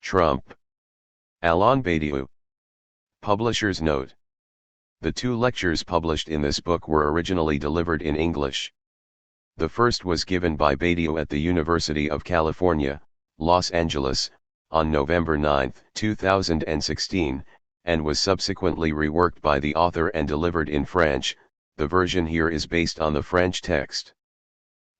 Trump. Alain Badiou. Publisher's note. The two lectures published in this book were originally delivered in English. The first was given by Badiou at the University of California, Los Angeles, on November 9, 2016, and was subsequently reworked by the author and delivered in French. The version here is based on the French text.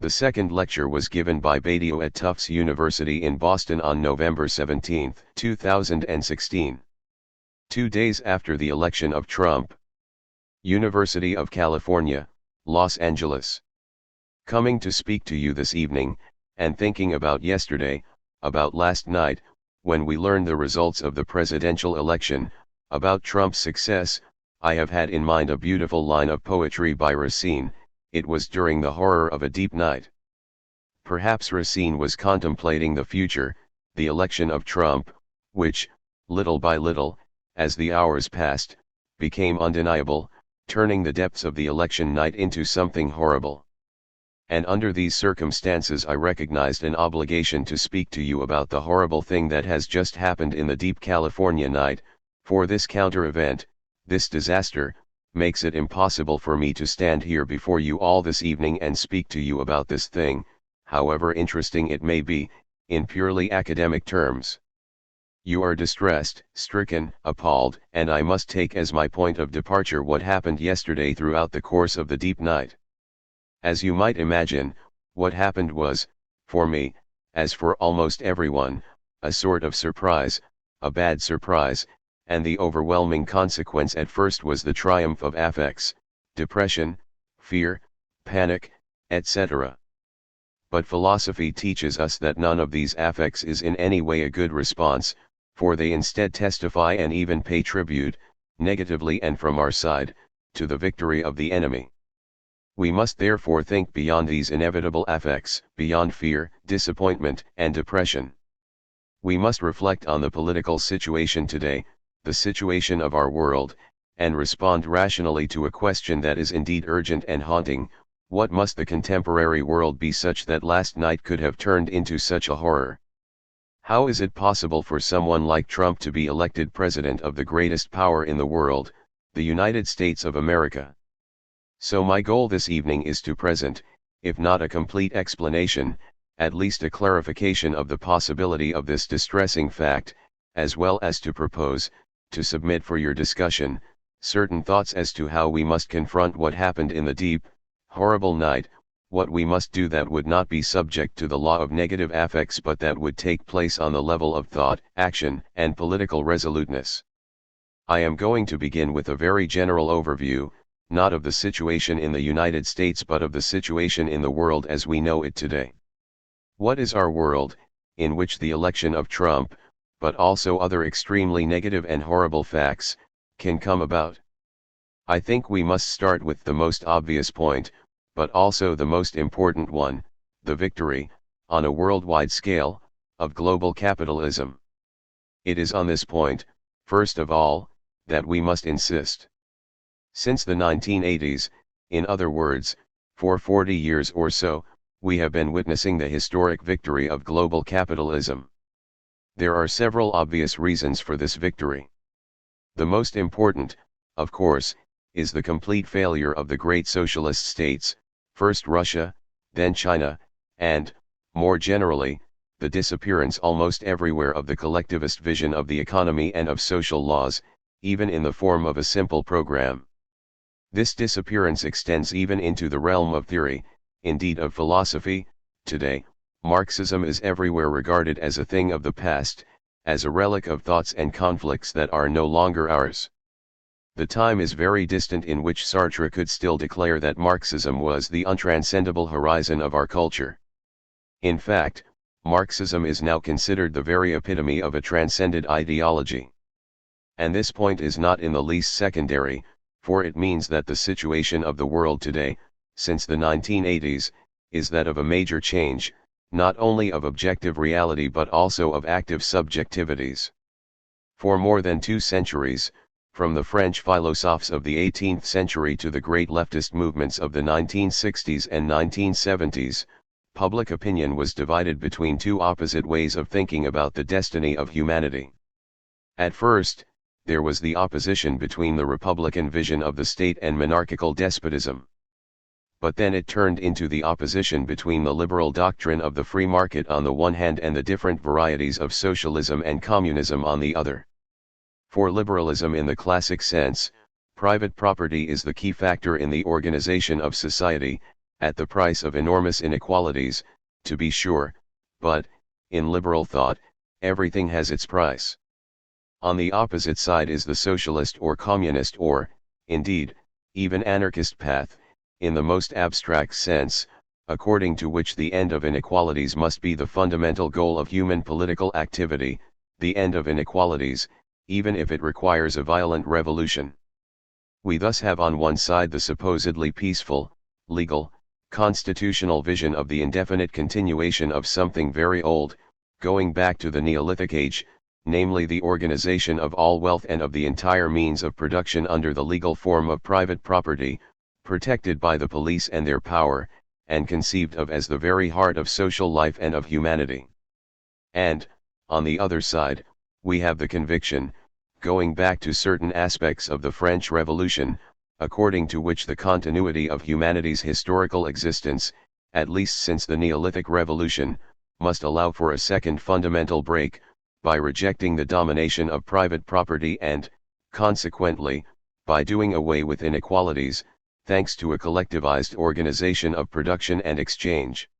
The second lecture was given by Badiou at Tufts University in Boston on November 17, 2016. 2 days after the election of Trump. University of California, Los Angeles. Coming to speak to you this evening, and thinking about yesterday, about last night, when we learned the results of the presidential election, about Trump's success, I have had in mind a beautiful line of poetry by Racine. It was during the horror of a deep night. Perhaps Racine was contemplating the future, the election of Trump, which, little by little, as the hours passed, became undeniable, turning the depths of the election night into something horrible. And under these circumstances I recognized an obligation to speak to you about the horrible thing that has just happened in the deep California night, for this counter-event, this disaster, makes it impossible for me to stand here before you all this evening and speak to you about this thing, however interesting it may be, in purely academic terms. You are distressed, stricken, appalled, and I must take as my point of departure what happened yesterday throughout the course of the deep night. As you might imagine, what happened was, for me, as for almost everyone, a sort of surprise, a bad surprise, and the overwhelming consequence at first was the triumph of affects, depression, fear, panic, etc. But philosophy teaches us that none of these affects is in any way a good response, for they instead testify and even pay tribute, negatively and from our side, to the victory of the enemy. We must therefore think beyond these inevitable affects, beyond fear, disappointment, and depression. We must reflect on the political situation today, the situation of our world, and respond rationally to a question that is indeed urgent and haunting: what must the contemporary world be such that last night could have turned into such a horror? How is it possible for someone like Trump to be elected president of the greatest power in the world, the United States of America? So my goal this evening is to present, if not a complete explanation, at least a clarification of the possibility of this distressing fact, as well as to propose, to submit for your discussion, certain thoughts as to how we must confront what happened in the deep, horrible night, what we must do that would not be subject to the law of negative affects but that would take place on the level of thought, action, and political resoluteness. I am going to begin with a very general overview, not of the situation in the United States but of the situation in the world as we know it today. What is our world, in which the election of Trump, but also other extremely negative and horrible facts, can come about? I think we must start with the most obvious point, but also the most important one, the victory, on a worldwide scale, of global capitalism. It is on this point, first of all, that we must insist. Since the 1980s, in other words, for 40 years or so, we have been witnessing the historic victory of global capitalism. There are several obvious reasons for this victory. The most important, of course, is the complete failure of the great socialist states, first Russia, then China, and, more generally, the disappearance almost everywhere of the collectivist vision of the economy and of social laws, even in the form of a simple program. This disappearance extends even into the realm of theory, indeed of philosophy. Today, Marxism is everywhere regarded as a thing of the past, as a relic of thoughts and conflicts that are no longer ours. The time is very distant in which Sartre could still declare that Marxism was the untranscendable horizon of our culture. In fact, Marxism is now considered the very epitome of a transcended ideology. And this point is not in the least secondary, for it means that the situation of the world today, since the 1980s, is that of a major change, not only of objective reality but also of active subjectivities. For more than 2 centuries, from the French philosophes of the 18th century to the great leftist movements of the 1960s and 1970s, public opinion was divided between two opposite ways of thinking about the destiny of humanity. At first, there was the opposition between the republican vision of the state and monarchical despotism. But then it turned into the opposition between the liberal doctrine of the free market on the one hand and the different varieties of socialism and communism on the other. For liberalism in the classic sense, private property is the key factor in the organization of society, at the price of enormous inequalities, to be sure, but, in liberal thought, everything has its price. On the opposite side is the socialist or communist or, indeed, even anarchist path, in the most abstract sense, according to which the end of inequalities must be the fundamental goal of human political activity, the end of inequalities, even if it requires a violent revolution. We thus have on one side the supposedly peaceful, legal, constitutional vision of the indefinite continuation of something very old, going back to the Neolithic age, namely the organization of all wealth and of the entire means of production under the legal form of private property, protected by the police and their power, and conceived of as the very heart of social life and of humanity. And, on the other side, we have the conviction, going back to certain aspects of the French Revolution, according to which the continuity of humanity's historical existence, at least since the Neolithic Revolution, must allow for a second fundamental break, by rejecting the domination of private property and, consequently, by doing away with inequalities, thanks to a collectivized organization of production and exchange.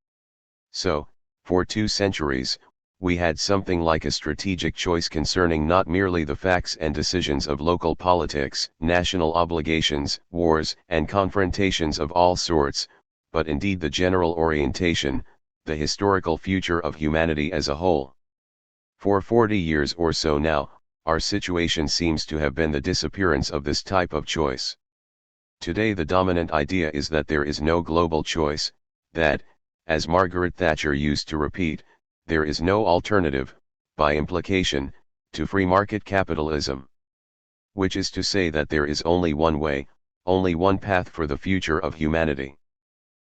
So, for 2 centuries, we had something like a strategic choice concerning not merely the facts and decisions of local politics, national obligations, wars, and confrontations of all sorts, but indeed the general orientation, the historical future of humanity as a whole. For 40 years or so now, our situation seems to have been the disappearance of this type of choice. Today the dominant idea is that there is no global choice, that, as Margaret Thatcher used to repeat, there is no alternative, by implication, to free market capitalism. Which is to say that there is only one way, only one path for the future of humanity.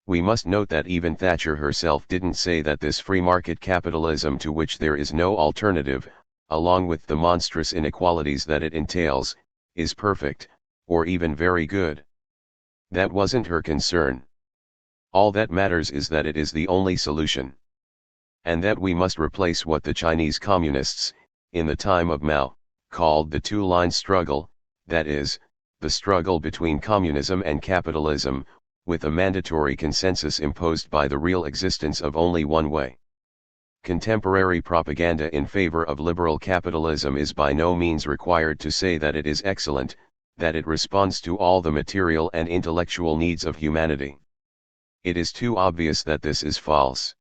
We must note that even Thatcher herself didn't say that this free market capitalism to which there is no alternative, along with the monstrous inequalities that it entails, is perfect, or even very good. That wasn't her concern. All that matters is that it is the only solution. And that we must replace what the Chinese communists, in the time of Mao, called the two-line struggle, that is, the struggle between communism and capitalism, with a mandatory consensus imposed by the real existence of only one way. Contemporary propaganda in favor of liberal capitalism is by no means required to say that it is excellent, that it responds to all the material and intellectual needs of humanity. It is too obvious that this is false.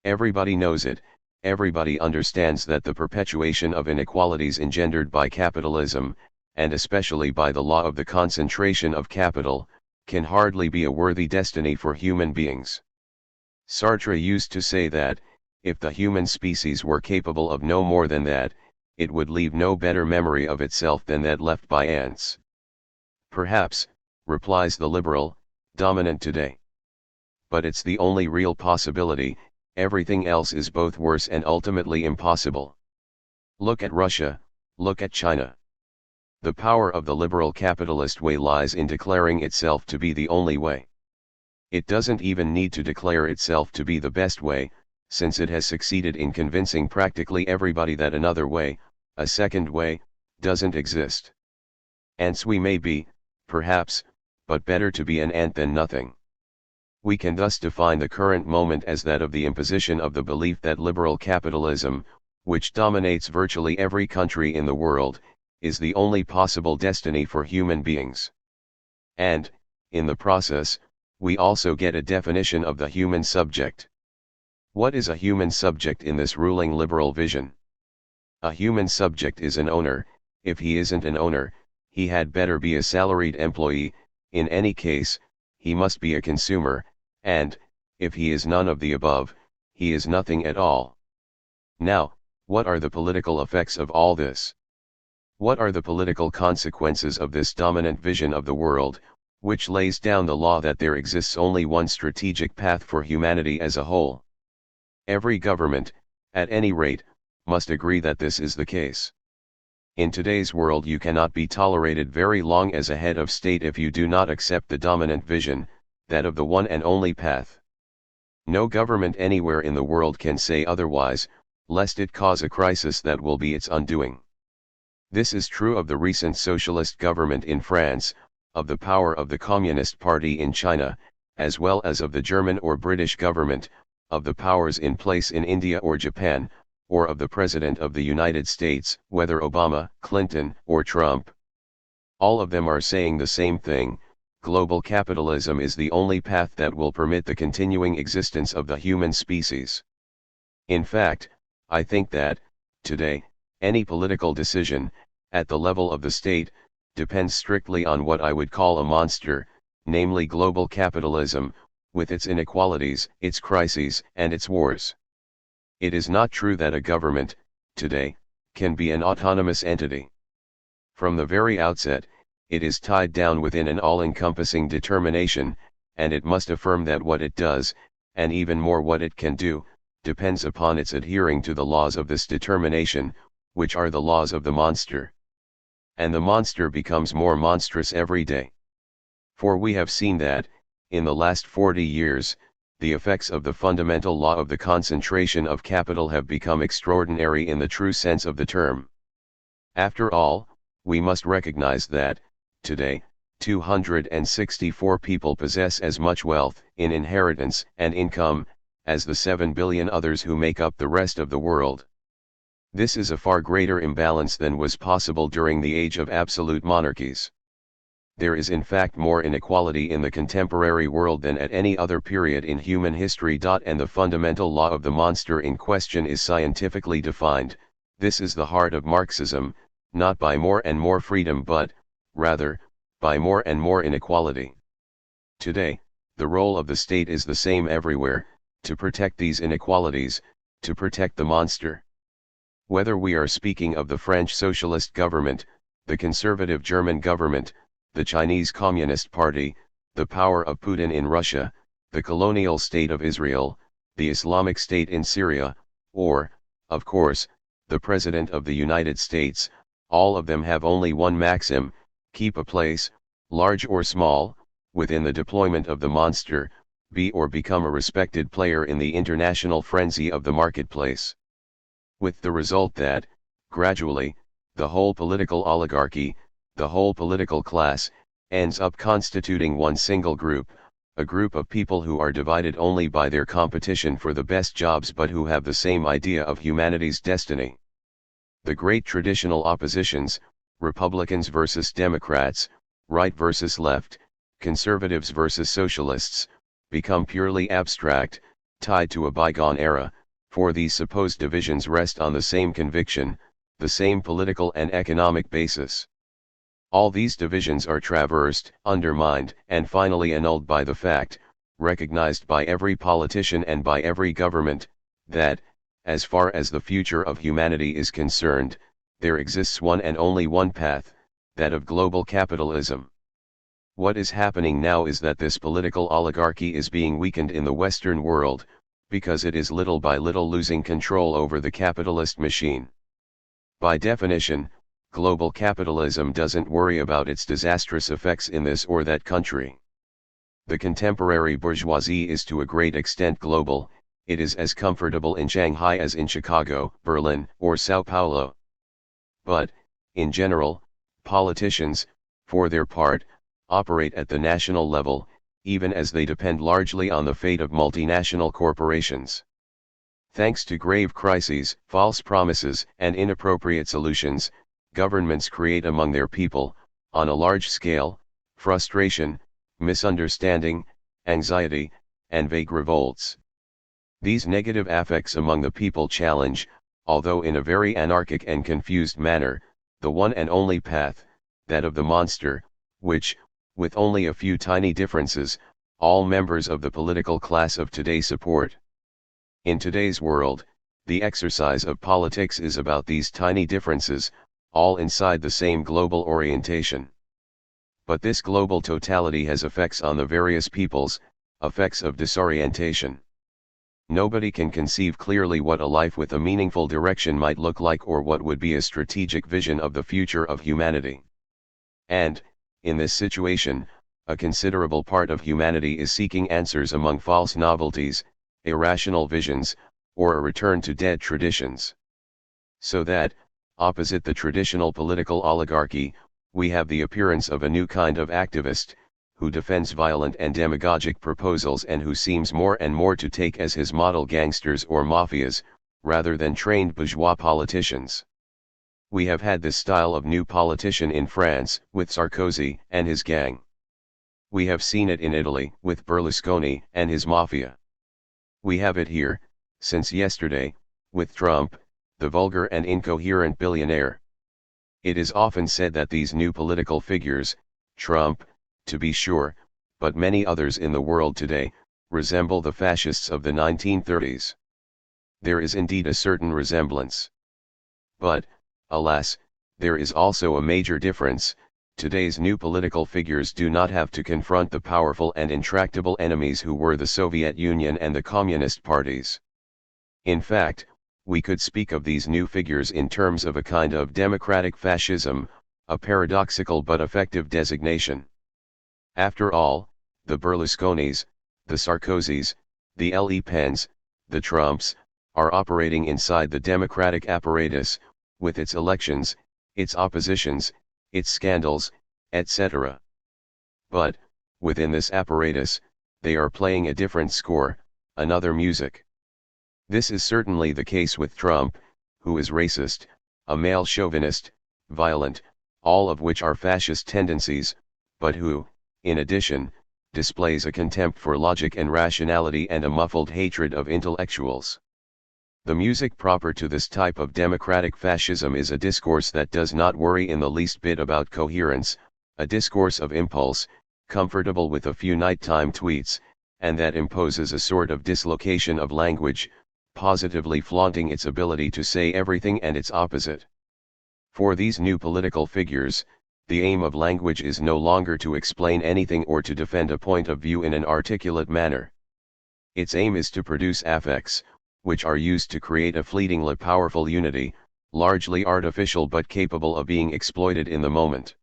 Everybody knows it, everybody understands that the perpetuation of inequalities engendered by capitalism, and especially by the law of the concentration of capital, can hardly be a worthy destiny for human beings. Sartre used to say that, if the human species were capable of no more than that, it would leave no better memory of itself than that left by ants. Perhaps, replies the liberal, dominant today. But it's the only real possibility, everything else is both worse and ultimately impossible. Look at Russia, look at China. The power of the liberal capitalist way lies in declaring itself to be the only way. It doesn't even need to declare itself to be the best way, since it has succeeded in convincing practically everybody that another way, a second way, doesn't exist. Ants we may be, perhaps, but better to be an ant than nothing. We can thus define the current moment as that of the imposition of the belief that liberal capitalism, which dominates virtually every country in the world, is the only possible destiny for human beings. And, in the process, we also get a definition of the human subject. What is a human subject in this ruling liberal vision? A human subject is an owner. If he isn't an owner, he had better be a salaried employee. In any case, he must be a consumer, and, if he is none of the above, he is nothing at all. Now, what are the political effects of all this? What are the political consequences of this dominant vision of the world, which lays down the law that there exists only one strategic path for humanity as a whole. Every government, at any rate, must agree that this is the case. In today's world you cannot be tolerated very long as a head of state if you do not accept the dominant vision, that of the one and only path. No government anywhere in the world can say otherwise, lest it cause a crisis that will be its undoing. This is true of the recent socialist government in France, of the power of the Communist Party in China, as well as of the German or British government, of the powers in place in India or Japan, or of the President of the United States, whether Obama, Clinton, or Trump. All of them are saying the same thing: global capitalism is the only path that will permit the continuing existence of the human species. In fact, I think that, today, any political decision, at the level of the state, depends strictly on what I would call a monster, namely global capitalism, with its inequalities, its crises, and its wars. It is not true that a government, today, can be an autonomous entity. From the very outset, it is tied down within an all-encompassing determination, and it must affirm that what it does, and even more what it can do, depends upon its adhering to the laws of this determination, which are the laws of the monster. And the monster becomes more monstrous every day. For we have seen that, in the last 40 years, the effects of the fundamental law of the concentration of capital have become extraordinary in the true sense of the term. After all, we must recognize that, today, 264 people possess as much wealth, in inheritance and income, as the 7 billion others who make up the rest of the world. This is a far greater imbalance than was possible during the age of absolute monarchies. There is in fact more inequality in the contemporary world than at any other period in human history. And the fundamental law of the monster in question is scientifically defined. This is the heart of Marxism, not by more and more freedom but, rather, by more and more inequality. Today, the role of the state is the same everywhere: to protect these inequalities, to protect the monster. Whether we are speaking of the French socialist government, the conservative German government, the Chinese Communist Party, the power of Putin in Russia, the colonial state of Israel, the Islamic State in Syria, or, of course, the President of the United States, all of them have only one maxim: keep a place, large or small, within the deployment of the monster, be or become a respected player in the international frenzy of the marketplace. With the result that, gradually, the whole political oligarchy, the whole political class, ends up constituting one single group, a group of people who are divided only by their competition for the best jobs but who have the same idea of humanity's destiny. The great traditional oppositions, Republicans versus Democrats, right versus left, conservatives versus socialists, become purely abstract, tied to a bygone era, for these supposed divisions rest on the same conviction, the same political and economic basis. All these divisions are traversed, undermined, and finally annulled by the fact, recognized by every politician and by every government, that, as far as the future of humanity is concerned, there exists one and only one path, that of global capitalism. What is happening now is that this political oligarchy is being weakened in the Western world, because it is little by little losing control over the capitalist machine. By definition, global capitalism doesn't worry about its disastrous effects in this or that country. The contemporary bourgeoisie is to a great extent global. It is as comfortable in Shanghai as in Chicago, Berlin, or Sao Paulo. But, in general, politicians, for their part, operate at the national level, even as they depend largely on the fate of multinational corporations. Thanks to grave crises, false promises, and inappropriate solutions, governments create among their people, on a large scale, frustration, misunderstanding, anxiety, and vague revolts. These negative affects among the people challenge, although in a very anarchic and confused manner, the one and only path, that of the monster, which, with only a few tiny differences, all members of the political class of today support. In today's world, the exercise of politics is about these tiny differences, all inside the same global orientation. But this global totality has effects on the various peoples, effects of disorientation. Nobody can conceive clearly what a life with a meaningful direction might look like or what would be a strategic vision of the future of humanity. And, in this situation, a considerable part of humanity is seeking answers among false novelties, irrational visions, or a return to dead traditions. So that, opposite the traditional political oligarchy, we have the appearance of a new kind of activist, who defends violent and demagogic proposals and who seems more and more to take as his model gangsters or mafias, rather than trained bourgeois politicians. We have had this style of new politician in France, with Sarkozy and his gang. We have seen it in Italy, with Berlusconi and his mafia. We have it here, since yesterday, with Trump, the vulgar and incoherent billionaire. It is often said that these new political figures, Trump, to be sure, but many others in the world today, resemble the fascists of the 1930s. There is indeed a certain resemblance. But, alas, there is also a major difference. Today's new political figures do not have to confront the powerful and intractable enemies who were the Soviet Union and the Communist parties. In fact, we could speak of these new figures in terms of a kind of democratic fascism, a paradoxical but effective designation. After all, the Berlusconis, the Sarkozys, the Le Pens, the Trumps, are operating inside the democratic apparatus, with its elections, its oppositions, its scandals, etc. But, within this apparatus, they are playing a different score, another music. This is certainly the case with Trump, who is racist, a male chauvinist, violent, all of which are fascist tendencies, but who, in addition, displays a contempt for logic and rationality and a muffled hatred of intellectuals. The music proper to this type of democratic fascism is a discourse that does not worry in the least bit about coherence, a discourse of impulse, comfortable with a few nighttime tweets, and that imposes a sort of dislocation of language, positively flaunting its ability to say everything and its opposite. For these new political figures, the aim of language is no longer to explain anything or to defend a point of view in an articulate manner. Its aim is to produce affects, which are used to create a fleetingly powerful unity, largely artificial but capable of being exploited in the moment.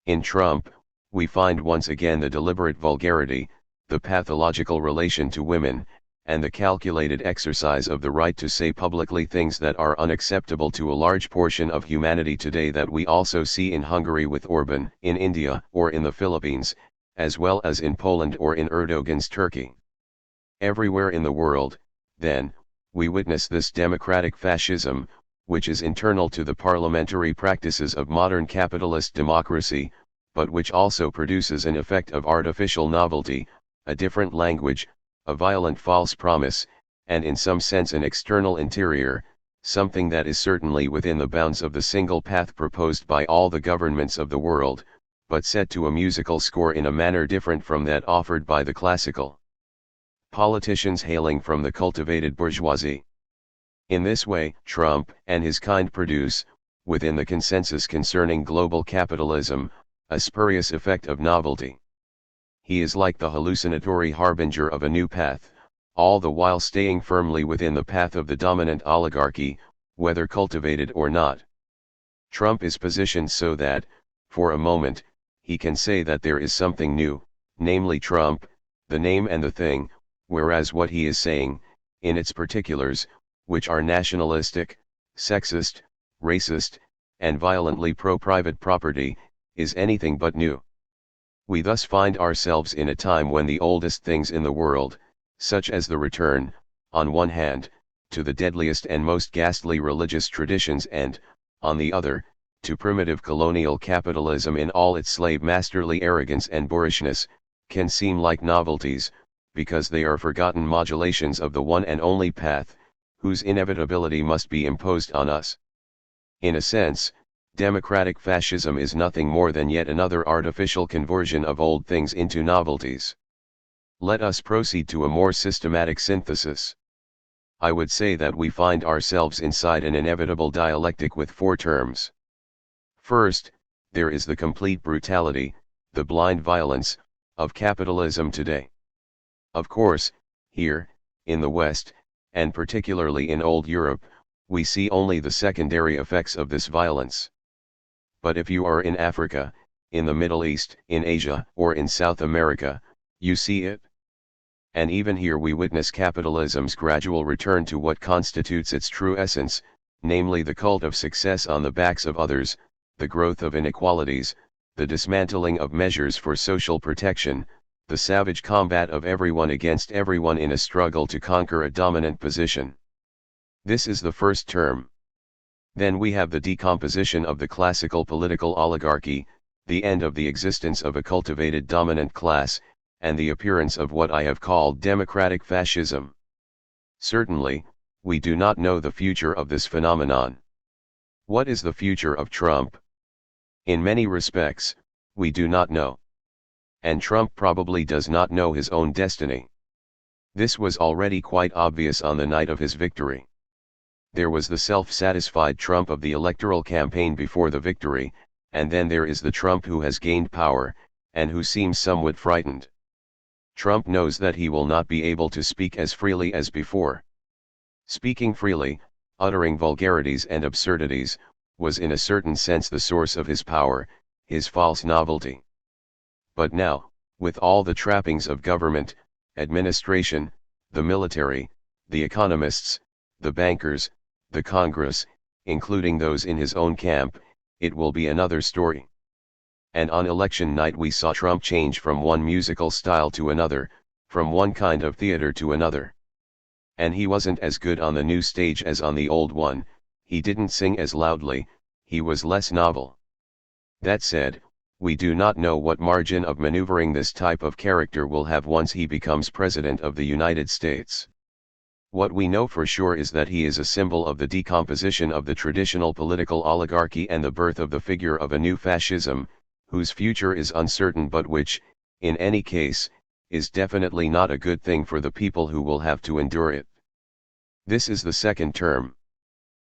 In Trump, we find once again the deliberate vulgarity, the pathological relation to women, and the calculated exercise of the right to say publicly things that are unacceptable to a large portion of humanity today that we also see in Hungary with Orban, in India or in the Philippines, as well as in Poland or in Erdogan's Turkey. Everywhere in the world, then, we witness this democratic fascism, which is internal to the parliamentary practices of modern capitalist democracy, but which also produces an effect of artificial novelty, a different language, a violent false promise, and in some sense an external interior, something that is certainly within the bounds of the single path proposed by all the governments of the world, but set to a musical score in a manner different from that offered by the classical politicians hailing from the cultivated bourgeoisie. In this way, Trump and his kind produce, within the consensus concerning global capitalism, a spurious effect of novelty. He is like the hallucinatory harbinger of a new path, all the while staying firmly within the path of the dominant oligarchy, whether cultivated or not. Trump is positioned so that, for a moment, he can say that there is something new, namely Trump, the name and the thing, whereas what he is saying, in its particulars, which are nationalistic, sexist, racist, and violently pro-private property, is anything but new. We thus find ourselves in a time when the oldest things in the world, such as the return, on one hand, to the deadliest and most ghastly religious traditions and, on the other, to primitive colonial capitalism in all its slave-masterly arrogance and boorishness, can seem like novelties, because they are forgotten modulations of the one and only path, whose inevitability must be imposed on us. In a sense, democratic fascism is nothing more than yet another artificial conversion of old things into novelties. Let us proceed to a more systematic synthesis. I would say that we find ourselves inside an inevitable dialectic with four terms. First, there is the complete brutality, the blind violence, of capitalism today. Of course, here, in the West, and particularly in old Europe, we see only the secondary effects of this violence. But if you are in Africa, in the Middle East, in Asia, or in South America, you see it. And even here we witness capitalism's gradual return to what constitutes its true essence, namely the cult of success on the backs of others, the growth of inequalities, the dismantling of measures for social protection, the savage combat of everyone against everyone in a struggle to conquer a dominant position. This is the first term. Then we have the decomposition of the classical political oligarchy, the end of the existence of a cultivated dominant class, and the appearance of what I have called democratic fascism. Certainly, we do not know the future of this phenomenon. What is the future of Trump? In many respects, we do not know. And Trump probably does not know his own destiny. This was already quite obvious on the night of his victory. There was the self-satisfied Trump of the electoral campaign before the victory, and then there is the Trump who has gained power, and who seems somewhat frightened. Trump knows that he will not be able to speak as freely as before. Speaking freely, uttering vulgarities and absurdities, was in a certain sense the source of his power, his false novelty. But now, with all the trappings of government, administration, the military, the economists, the bankers, the Congress, including those in his own camp, it will be another story. And on election night we saw Trump change from one musical style to another, from one kind of theater to another. And he wasn't as good on the new stage as on the old one, he didn't sing as loudly, he was less novel. That said, we do not know what margin of maneuvering this type of character will have once he becomes President of the United States. What we know for sure is that he is a symbol of the decomposition of the traditional political oligarchy and the birth of the figure of a new fascism, whose future is uncertain but which, in any case, is definitely not a good thing for the people who will have to endure it. This is the second term.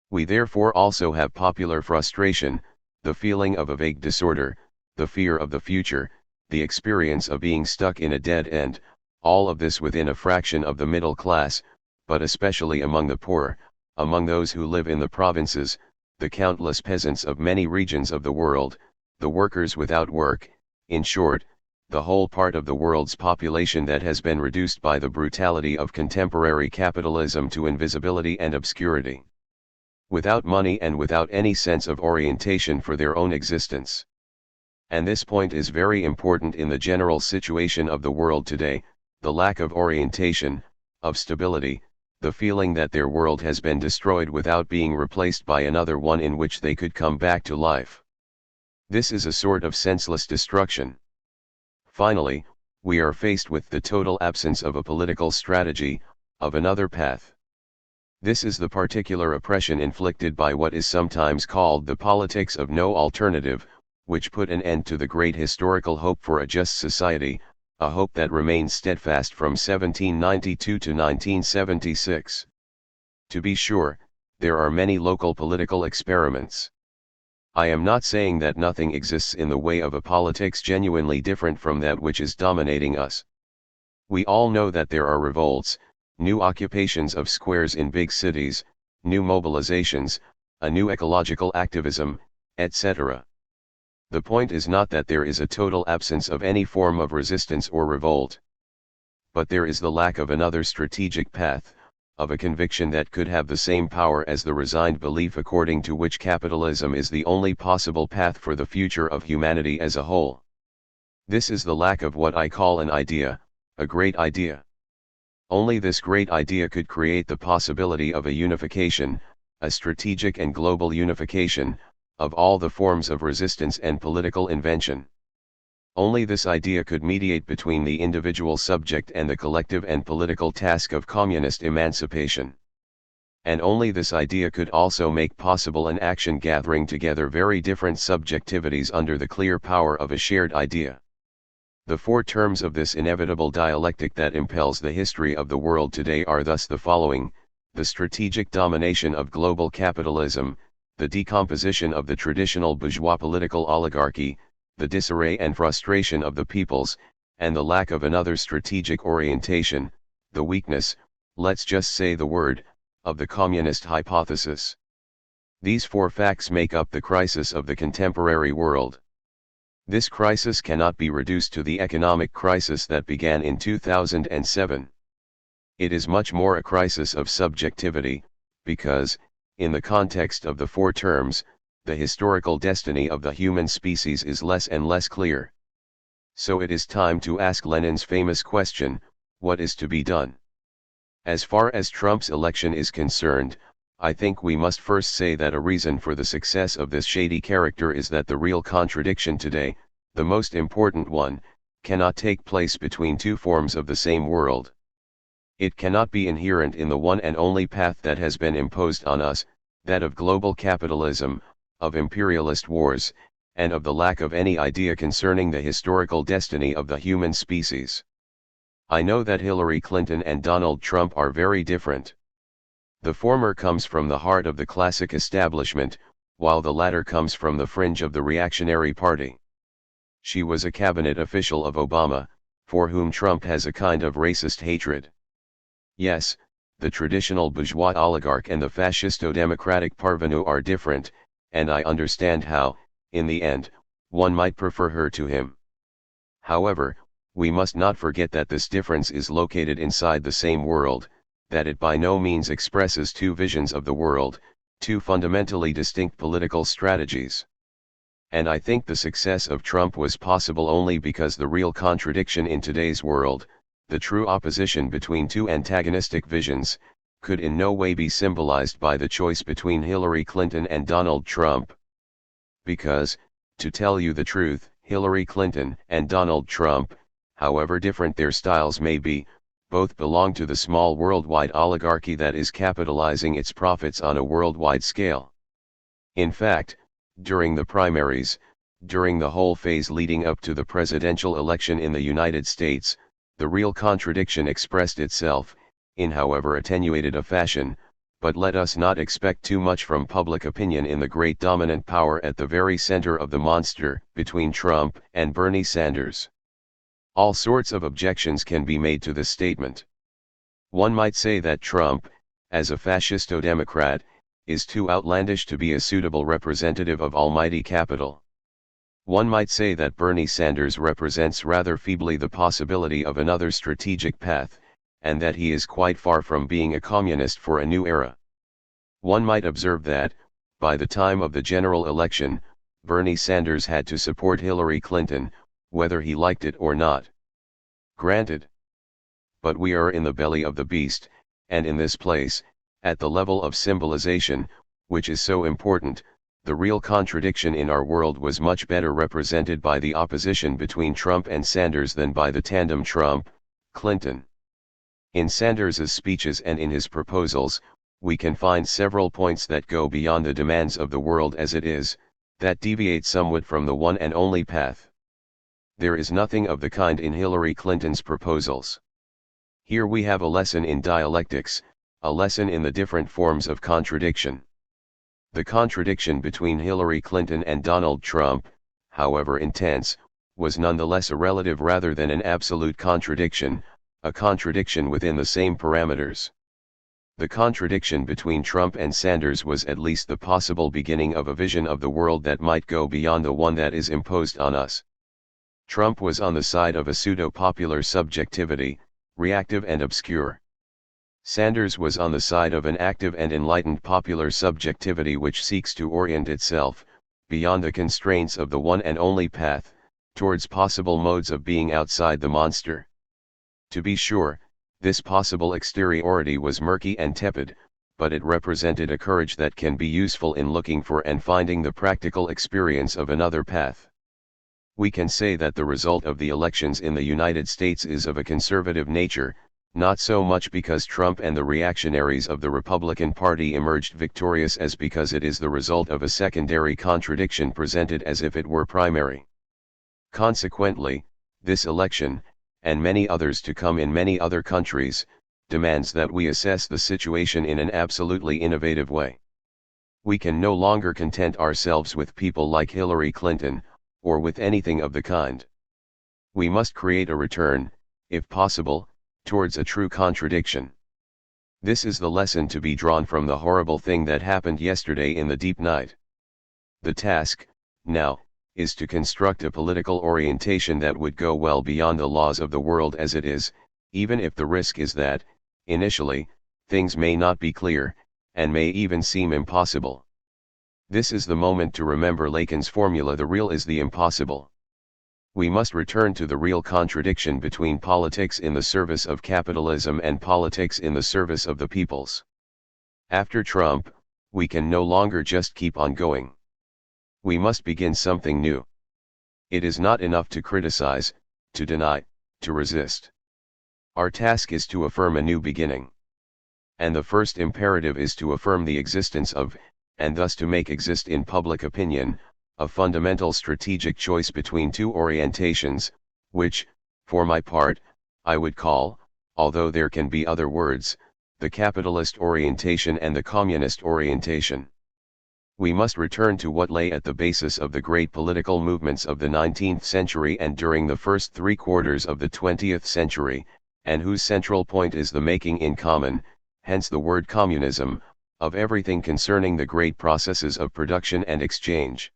We therefore also have popular frustration, the feeling of a vague disorder, the fear of the future, the experience of being stuck in a dead end, all of this within a fraction of the middle class, but especially among the poor, among those who live in the provinces, the countless peasants of many regions of the world, the workers without work, in short, the whole part of the world's population that has been reduced by the brutality of contemporary capitalism to invisibility and obscurity. Without money and without any sense of orientation for their own existence. And this point is very important in the general situation of the world today, the lack of orientation, of stability, the feeling that their world has been destroyed without being replaced by another one in which they could come back to life. This is a sort of senseless destruction. Finally, we are faced with the total absence of a political strategy, of another path. This is the particular oppression inflicted by what is sometimes called the politics of no alternative, which put an end to the great historical hope for a just society, a hope that remained steadfast from 1792 to 1976. To be sure, there are many local political experiments. I am not saying that nothing exists in the way of a politics genuinely different from that which is dominating us. We all know that there are revolts, new occupations of squares in big cities, new mobilizations, a new ecological activism, etc. The point is not that there is a total absence of any form of resistance or revolt. But there is the lack of another strategic path, of a conviction that could have the same power as the resigned belief according to which capitalism is the only possible path for the future of humanity as a whole. This is the lack of what I call an idea, a great idea. Only this great idea could create the possibility of a unification, a strategic and global unification, of all the forms of resistance and political invention. Only this idea could mediate between the individual subject and the collective and political task of communist emancipation. And only this idea could also make possible an action gathering together very different subjectivities under the clear power of a shared idea. The four terms of this inevitable dialectic that impels the history of the world today are thus the following: the strategic domination of global capitalism, the decomposition of the traditional bourgeois political oligarchy, the disarray and frustration of the peoples, and the lack of another strategic orientation, the weakness, let's just say the word, of the communist hypothesis. These four facts make up the crisis of the contemporary world. This crisis cannot be reduced to the economic crisis that began in 2007. It is much more a crisis of subjectivity, because, in the context of the four terms, the historical destiny of the human species is less and less clear. So it is time to ask Lenin's famous question, what is to be done? As far as Trump's election is concerned, I think we must first say that a reason for the success of this shady character is that the real contradiction today, the most important one, cannot take place between two forms of the same world. It cannot be inherent in the one and only path that has been imposed on us, that of global capitalism, of imperialist wars, and of the lack of any idea concerning the historical destiny of the human species. I know that Hillary Clinton and Donald Trump are very different. The former comes from the heart of the classic establishment, while the latter comes from the fringe of the reactionary party. She was a cabinet official of Obama, for whom Trump has a kind of racist hatred. Yes, the traditional bourgeois oligarch and the fascisto-democratic parvenu are different, and I understand how, in the end, one might prefer her to him. However, we must not forget that this difference is located inside the same world, that it by no means expresses two visions of the world, two fundamentally distinct political strategies. And I think the success of Trump was possible only because the real contradiction in today's world, the true opposition between two antagonistic visions, could in no way be symbolized by the choice between Hillary Clinton and Donald Trump. Because, to tell you the truth, Hillary Clinton and Donald Trump, however different their styles may be, both belong to the small worldwide oligarchy that is capitalizing its profits on a worldwide scale. In fact, during the primaries, during the whole phase leading up to the presidential election in the United States, the real contradiction expressed itself, in however attenuated a fashion, but let us not expect too much from public opinion in the great dominant power at the very center of the monster, between Trump and Bernie Sanders. All sorts of objections can be made to this statement. One might say that Trump, as a fascisto-democrat, is too outlandish to be a suitable representative of almighty capital. One might say that Bernie Sanders represents rather feebly the possibility of another strategic path, and that he is quite far from being a communist for a new era. One might observe that, by the time of the general election, Bernie Sanders had to support Hillary Clinton, whether he liked it or not. Granted. But we are in the belly of the beast, and in this place, at the level of symbolization, which is so important, the real contradiction in our world was much better represented by the opposition between Trump and Sanders than by the tandem Trump-Clinton. In Sanders's speeches and in his proposals, we can find several points that go beyond the demands of the world as it is, that deviate somewhat from the one and only path. There is nothing of the kind in Hillary Clinton's proposals. Here we have a lesson in dialectics, a lesson in the different forms of contradiction. The contradiction between Hillary Clinton and Donald Trump, however intense, was nonetheless a relative rather than an absolute contradiction, a contradiction within the same parameters. The contradiction between Trump and Sanders was at least the possible beginning of a vision of the world that might go beyond the one that is imposed on us. Trump was on the side of a pseudo-popular subjectivity, reactive and obscure. Sanders was on the side of an active and enlightened popular subjectivity which seeks to orient itself, beyond the constraints of the one and only path, towards possible modes of being outside the monster. To be sure, this possible exteriority was murky and tepid, but it represented a courage that can be useful in looking for and finding the practical experience of another path. We can say that the result of the elections in the United States is of a conservative nature, not so much because Trump and the reactionaries of the Republican Party emerged victorious as because it is the result of a secondary contradiction presented as if it were primary. Consequently, this election, and many others to come in many other countries, demands that we assess the situation in an absolutely innovative way. We can no longer content ourselves with people like Hillary Clinton, or with anything of the kind. We must create a return, if possible, towards a true contradiction. This is the lesson to be drawn from the horrible thing that happened yesterday in the deep night. The task, now, is to construct a political orientation that would go well beyond the laws of the world as it is, even if the risk is that, initially, things may not be clear, and may even seem impossible. This is the moment to remember Lacan's formula: the real is the impossible. We must return to the real contradiction between politics in the service of capitalism and politics in the service of the peoples. After Trump, we can no longer just keep on going. We must begin something new. It is not enough to criticize, to deny, to resist. Our task is to affirm a new beginning. And the first imperative is to affirm the existence of, and thus to make exist in public opinion, a fundamental strategic choice between two orientations, which, for my part, I would call, although there can be other words, the capitalist orientation and the communist orientation. We must return to what lay at the basis of the great political movements of the 19th century and during the first 3/4 of the 20th century, and whose central point is the making in common, hence the word communism, of everything concerning the great processes of production and exchange.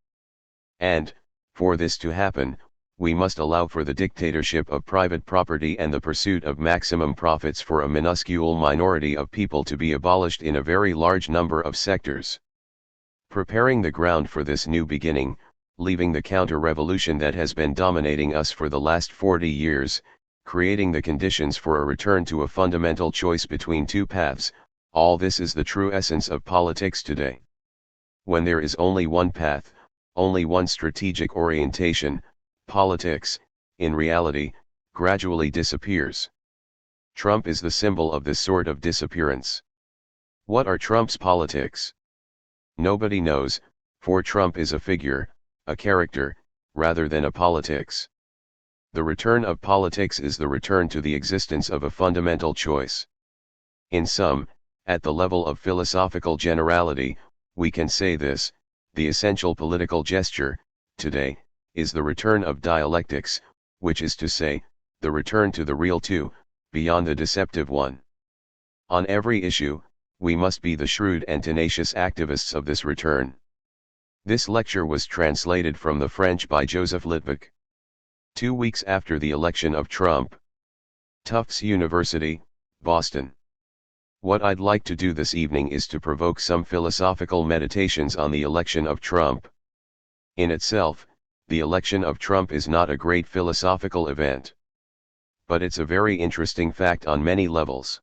And, for this to happen, we must allow for the dictatorship of private property and the pursuit of maximum profits for a minuscule minority of people to be abolished in a very large number of sectors. Preparing the ground for this new beginning, leaving the counter-revolution that has been dominating us for the last 40 years, creating the conditions for a return to a fundamental choice between two paths, all this is the true essence of politics today. When there is only one path, only one strategic orientation, politics, in reality, gradually disappears. Trump is the symbol of this sort of disappearance. What are Trump's politics? Nobody knows, for Trump is a figure, a character, rather than a politics. The return of politics is the return to the existence of a fundamental choice. In sum, at the level of philosophical generality, we can say this: the essential political gesture, today, is the return of dialectics, which is to say, the return to the real two, beyond the deceptive one. On every issue, we must be the shrewd and tenacious activists of this return. This lecture was translated from the French by Joseph Litvak. 2 weeks after the election of Trump. Tufts University, Boston. What I'd like to do this evening is to provoke some philosophical meditations on the election of Trump. In itself, the election of Trump is not a great philosophical event. But it's a very interesting fact on many levels.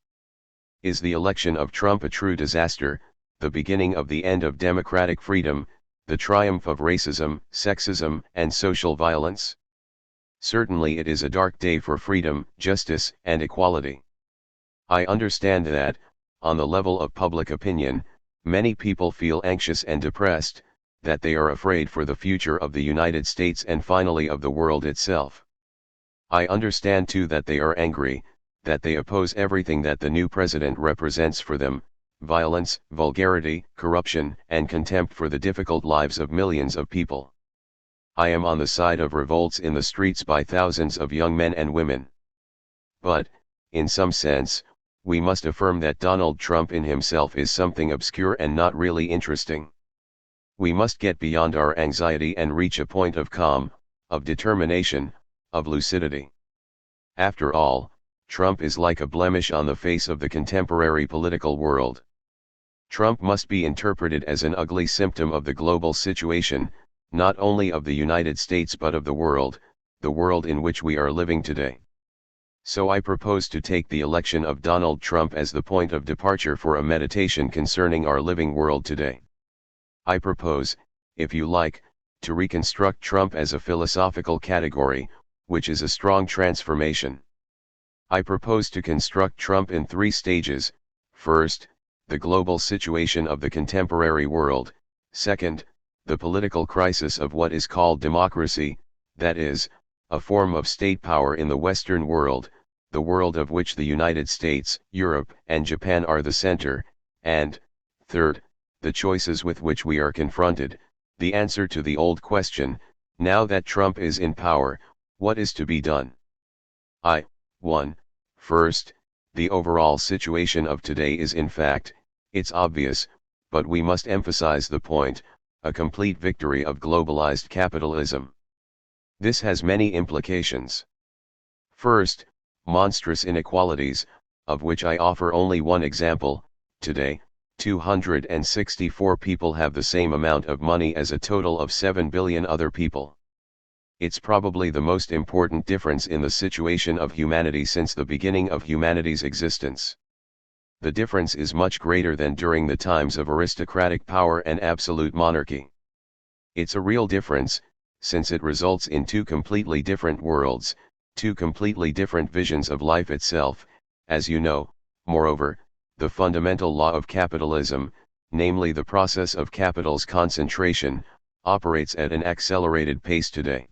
Is the election of Trump a true disaster, the beginning of the end of democratic freedom, the triumph of racism, sexism, and social violence? Certainly it is a dark day for freedom, justice, and equality. I understand that, on the level of public opinion, many people feel anxious and depressed, that they are afraid for the future of the United States and finally of the world itself. I understand too that they are angry, that they oppose everything that the new president represents for them: violence, vulgarity, corruption, and contempt for the difficult lives of millions of people. I am on the side of revolts in the streets by thousands of young men and women. But, in some sense, we must affirm that Donald Trump in himself is something obscure and not really interesting. We must get beyond our anxiety and reach a point of calm, of determination, of lucidity. After all, Trump is like a blemish on the face of the contemporary political world. Trump must be interpreted as an ugly symptom of the global situation, not only of the United States but of the world in which we are living today. So I propose to take the election of Donald Trump as the point of departure for a meditation concerning our living world today. I propose, if you like, to reconstruct Trump as a philosophical category, which is a strong transformation. I propose to construct Trump in 3 stages: first, the global situation of the contemporary world; second, the political crisis of what is called democracy, that is, a form of state power in the Western world, the world of which the United States, Europe, and Japan are the center; and, third, the choices with which we are confronted, the answer to the old question: Now that Trump is in power, what is to be done? 1. First, the overall situation of today is in fact, it's obvious, but we must emphasize the point, a complete victory of globalized capitalism. This has many implications. First, monstrous inequalities, of which I offer only one example. Today, 264 people have the same amount of money as a total of 7 billion other people. It's probably the most important difference in the situation of humanity since the beginning of humanity's existence. The difference is much greater than during the times of aristocratic power and absolute monarchy. It's a real difference, since it results in two completely different worlds, two completely different visions of life itself, as you know. Moreover, the fundamental law of capitalism, namely the process of capital's concentration, operates at an accelerated pace today.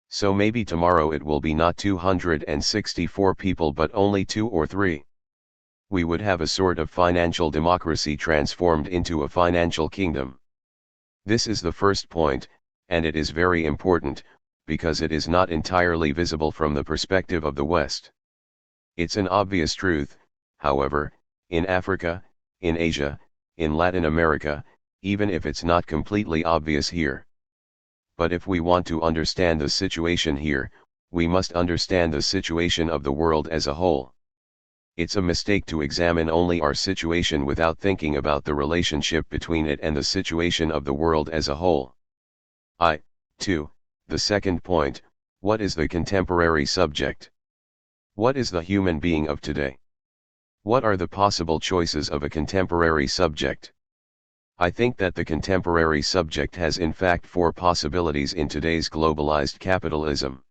So maybe tomorrow it will be not 264 people but only 2 or 3. We would have a sort of financial democracy transformed into a financial kingdom. This is the first point, and it is very important, because it is not entirely visible from the perspective of the West. It's an obvious truth, however, in Africa, in Asia, in Latin America, even if it's not completely obvious here. But if we want to understand the situation here, we must understand the situation of the world as a whole. It's a mistake to examine only our situation without thinking about the relationship between it and the situation of the world as a whole. 2. The second point, what is the contemporary subject? What is the human being of today? What are the possible choices of a contemporary subject? I think that the contemporary subject has in fact 4 possibilities in today's globalized capitalism.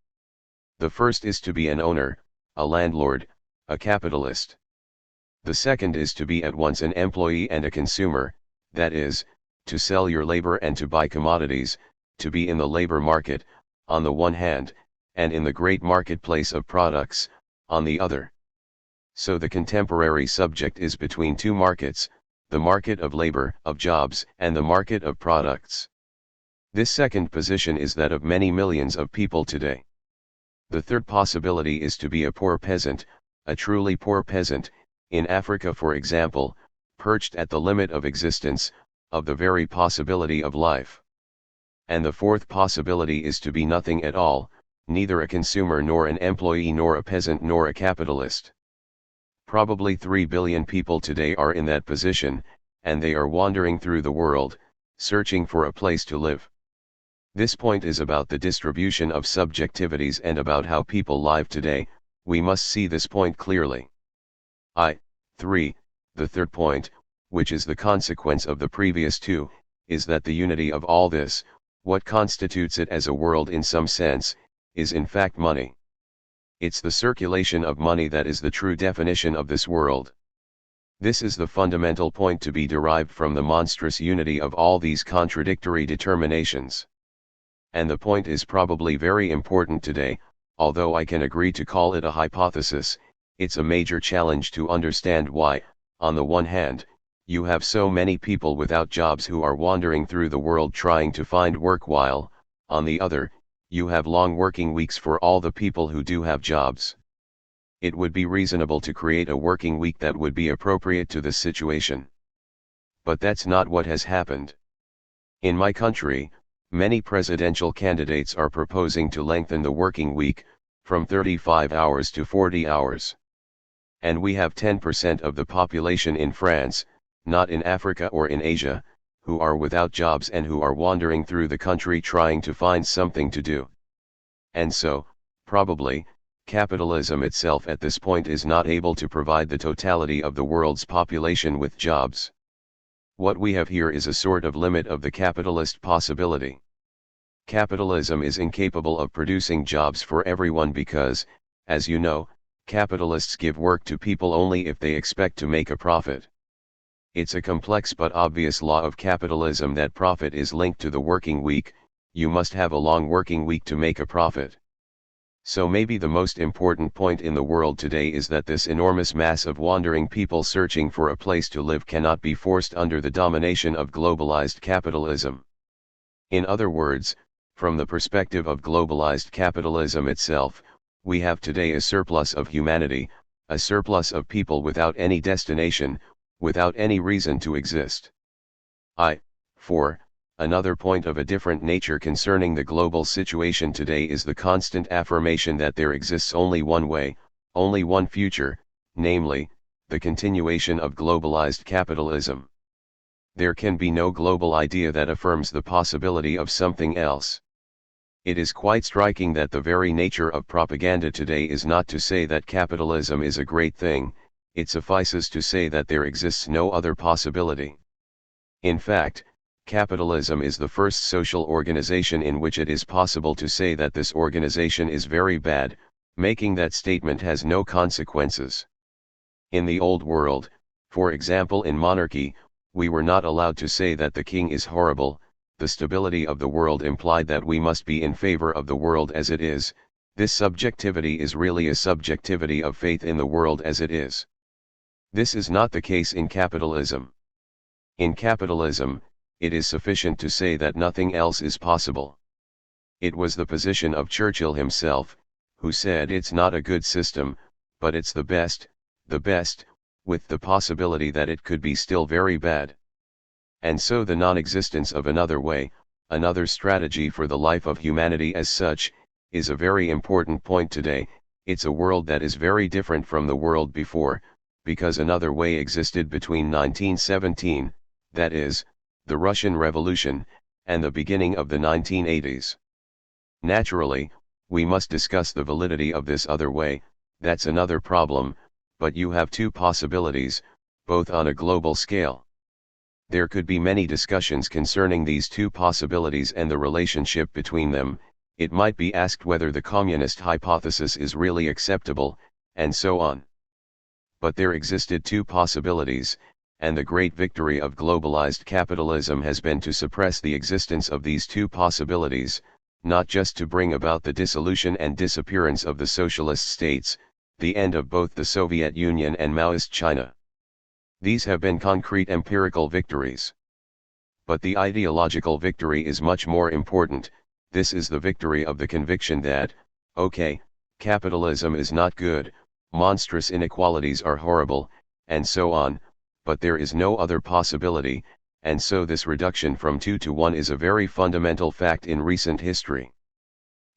The first is to be an owner, a landlord, a capitalist. The second is to be at once an employee and a consumer, that is, to sell your labor and to buy commodities, to be in the labor market, on the one hand, and in the great marketplace of products, on the other. So the contemporary subject is between 2 markets, the market of labor, of jobs, and the market of products. This second position is that of many millions of people today. The third possibility is to be a poor peasant, a truly poor peasant, in Africa for example, perched at the limit of existence, of the very possibility of life. And the fourth possibility is to be nothing at all, neither a consumer nor an employee nor a peasant nor a capitalist. Probably 3 billion people today are in that position, and they are wandering through the world, searching for a place to live. This point is about the distribution of subjectivities and about how people live today. We must see this point clearly. 3. The third point, which is the consequence of the previous 2, is that the unity of all this, what constitutes it as a world in some sense, is in fact money. It's the circulation of money that is the true definition of this world. This is the fundamental point to be derived from the monstrous unity of all these contradictory determinations. And the point is probably very important today, although I can agree to call it a hypothesis. It's a major challenge to understand why, on the one hand, you have so many people without jobs who are wandering through the world trying to find work while, on the other, you have long working weeks for all the people who do have jobs. It would be reasonable to create a working week that would be appropriate to this situation. But that's not what has happened. In my country, many presidential candidates are proposing to lengthen the working week, from 35 hours to 40 hours. And we have 10% of the population in France, not in Africa or in Asia, who are without jobs and who are wandering through the country trying to find something to do. And so, probably, capitalism itself at this point is not able to provide the totality of the world's population with jobs. What we have here is a sort of limit of the capitalist possibility. Capitalism is incapable of producing jobs for everyone because, as you know, capitalists give work to people only if they expect to make a profit. It's a complex but obvious law of capitalism that profit is linked to the working week. You must have a long working week to make a profit. So maybe the most important point in the world today is that this enormous mass of wandering people searching for a place to live cannot be forced under the domination of globalized capitalism. In other words, From the perspective of globalized capitalism itself, we have today a surplus of humanity, a surplus of people without any destination, without any reason to exist. 4. Another point of a different nature concerning the global situation today is the constant affirmation that there exists only one way, only one future, namely, the continuation of globalized capitalism. There can be no global idea that affirms the possibility of something else. It is quite striking that the very nature of propaganda today is not to say that capitalism is a great thing, it suffices to say that there exists no other possibility. In fact, capitalism is the first social organization in which it is possible to say that this organization is very bad, making that statement has no consequences. In the old world, for example in monarchy, we were not allowed to say that the king is horrible. The stability of the world implied that we must be in favor of the world as it is. This subjectivity is really a subjectivity of faith in the world as it is. This is not the case in capitalism. In capitalism, it is sufficient to say that nothing else is possible. It was the position of Churchill himself, who said it's not a good system, but it's the best, with the possibility that it could be still very bad. And so the non-existence of another way, another strategy for the life of humanity as such, is a very important point today. It's a world that is very different from the world before, because another way existed between 1917, that is, the Russian Revolution, and the beginning of the 1980s. Naturally, we must discuss the validity of this other way, that's another problem, but you have two possibilities, both on a global scale. There could be many discussions concerning these two possibilities and the relationship between them. It might be asked whether the communist hypothesis is really acceptable, and so on. But there existed two possibilities, and the great victory of globalized capitalism has been to suppress the existence of these two possibilities, not just to bring about the dissolution and disappearance of the socialist states, the end of both the Soviet Union and Maoist China. These have been concrete empirical victories. But the ideological victory is much more important. This is the victory of the conviction that, okay, capitalism is not good, monstrous inequalities are horrible, and so on, but there is no other possibility, and so this reduction from 2 to 1 is a very fundamental fact in recent history.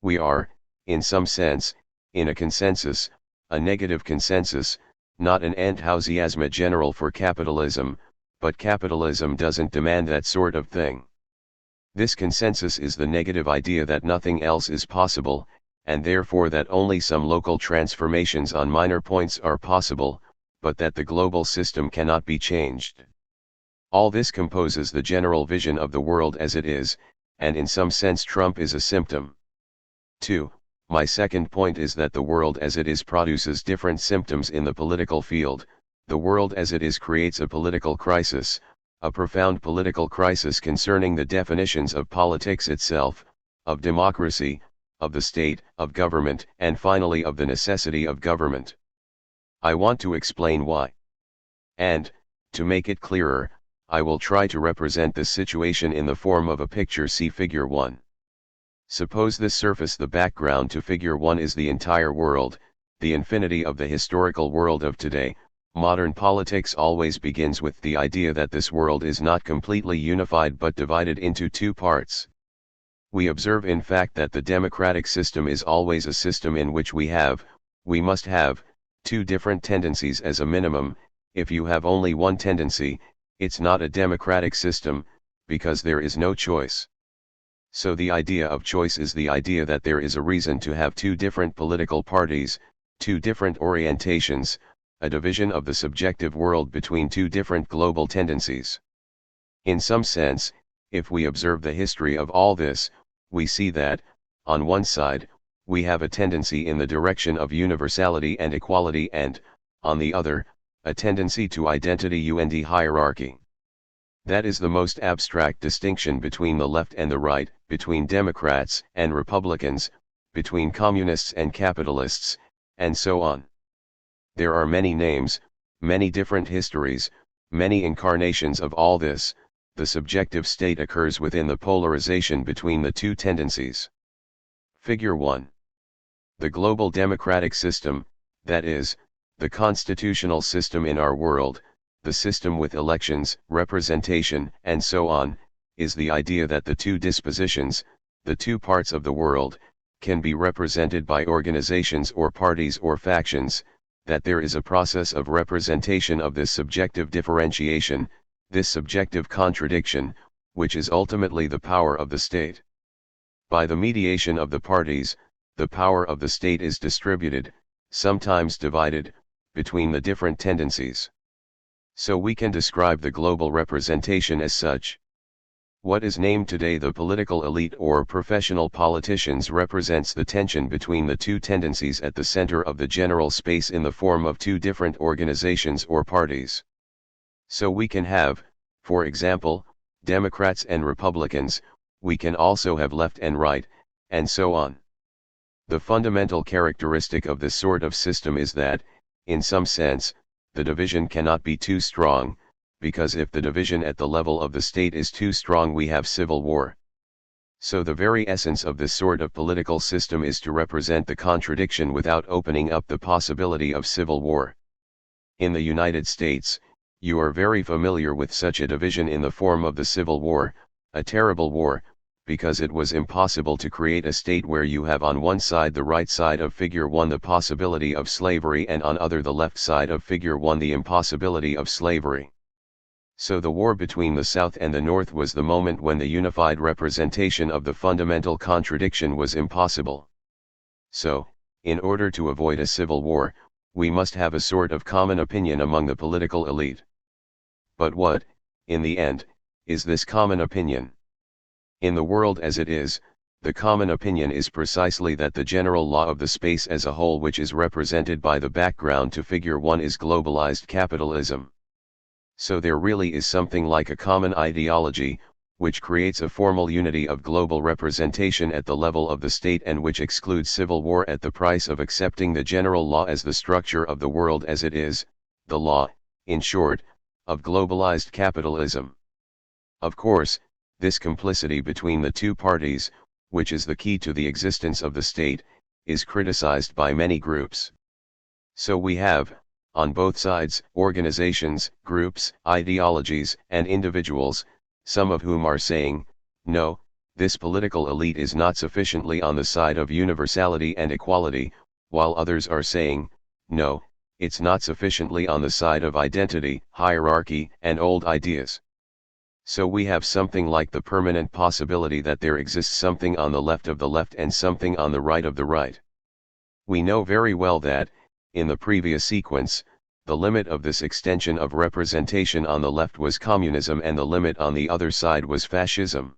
We are, in some sense, in a consensus, a negative consensus, not an enthusiasme general for capitalism, but capitalism doesn't demand that sort of thing. This consensus is the negative idea that nothing else is possible, and therefore that only some local transformations on minor points are possible, but that the global system cannot be changed. All this composes the general vision of the world as it is, and in some sense Trump is a symptom. 2. My second point is that the world as it is produces different symptoms in the political field. The world as it is creates a political crisis, a profound political crisis concerning the definitions of politics itself, of democracy, of the state, of government, and finally of the necessity of government. I want to explain why. And, to make it clearer, I will try to represent this situation in the form of a picture. See Figure 1. Suppose this surface, the background to Figure 1, is the entire world, the infinity of the historical world of today. Modern politics always begins with the idea that this world is not completely unified but divided into two parts. We observe in fact that the democratic system is always a system in which we must have, two different tendencies as a minimum. If you have only one tendency, it's not a democratic system, because there is no choice. So the idea of choice is the idea that there is a reason to have two different political parties, two different orientations, a division of the subjective world between two different global tendencies. In some sense, if we observe the history of all this, we see that, on one side, we have a tendency in the direction of universality and equality and, on the other, a tendency to identity and hierarchy. That is the most abstract distinction between the left and the right, between Democrats and Republicans, between communists and capitalists, and so on. There are many names, many different histories, many incarnations of all this. the subjective state occurs within the polarization between the two tendencies. Figure 1. The global democratic system, that is, the constitutional system in our world, the system with elections, representation, and so on, is the idea that the two dispositions, the two parts of the world, can be represented by organizations or parties or factions, that there is a process of representation of this subjective differentiation, this subjective contradiction, which is ultimately the power of the state. By the mediation of the parties, the power of the state is distributed, sometimes divided, between the different tendencies. So we can describe the global representation as such. What is named today the political elite or professional politicians represents the tension between the two tendencies at the center of the general space in the form of two different organizations or parties. So we can have, for example, Democrats and Republicans, we can also have left and right, and so on. The fundamental characteristic of this sort of system is that, in some sense, the division cannot be too strong, because if the division at the level of the state is too strong we have civil war. So the very essence of this sort of political system is to represent the contradiction without opening up the possibility of civil war. In the United States, you are very familiar with such a division in the form of the Civil War, a terrible war, because it was impossible to create a state where you have on one side the right side of figure 1 the possibility of slavery and on other the left side of figure 1 the impossibility of slavery. So the war between the South and the North was the moment when the unified representation of the fundamental contradiction was impossible. So, in order to avoid a civil war, we must have a sort of common opinion among the political elite. But what, in the end, is this common opinion? In the world as it is, the common opinion is precisely that the general law of the space as a whole, which is represented by the background to figure 1, is globalized capitalism. So there really is something like a common ideology, which creates a formal unity of global representation at the level of the state and which excludes civil war at the price of accepting the general law as the structure of the world as it is, the law, in short, of globalized capitalism. Of course, this complicity between the two parties, which is the key to the existence of the state, is criticized by many groups. So we have, on both sides, organizations, groups, ideologies, and individuals, some of whom are saying, no, this political elite is not sufficiently on the side of universality and equality, while others are saying, no, it's not sufficiently on the side of identity, hierarchy, and old ideas. So we have something like the permanent possibility that there exists something on the left of the left and something on the right of the right. We know very well that, in the previous sequence, the limit of this extension of representation on the left was communism and the limit on the other side was fascism.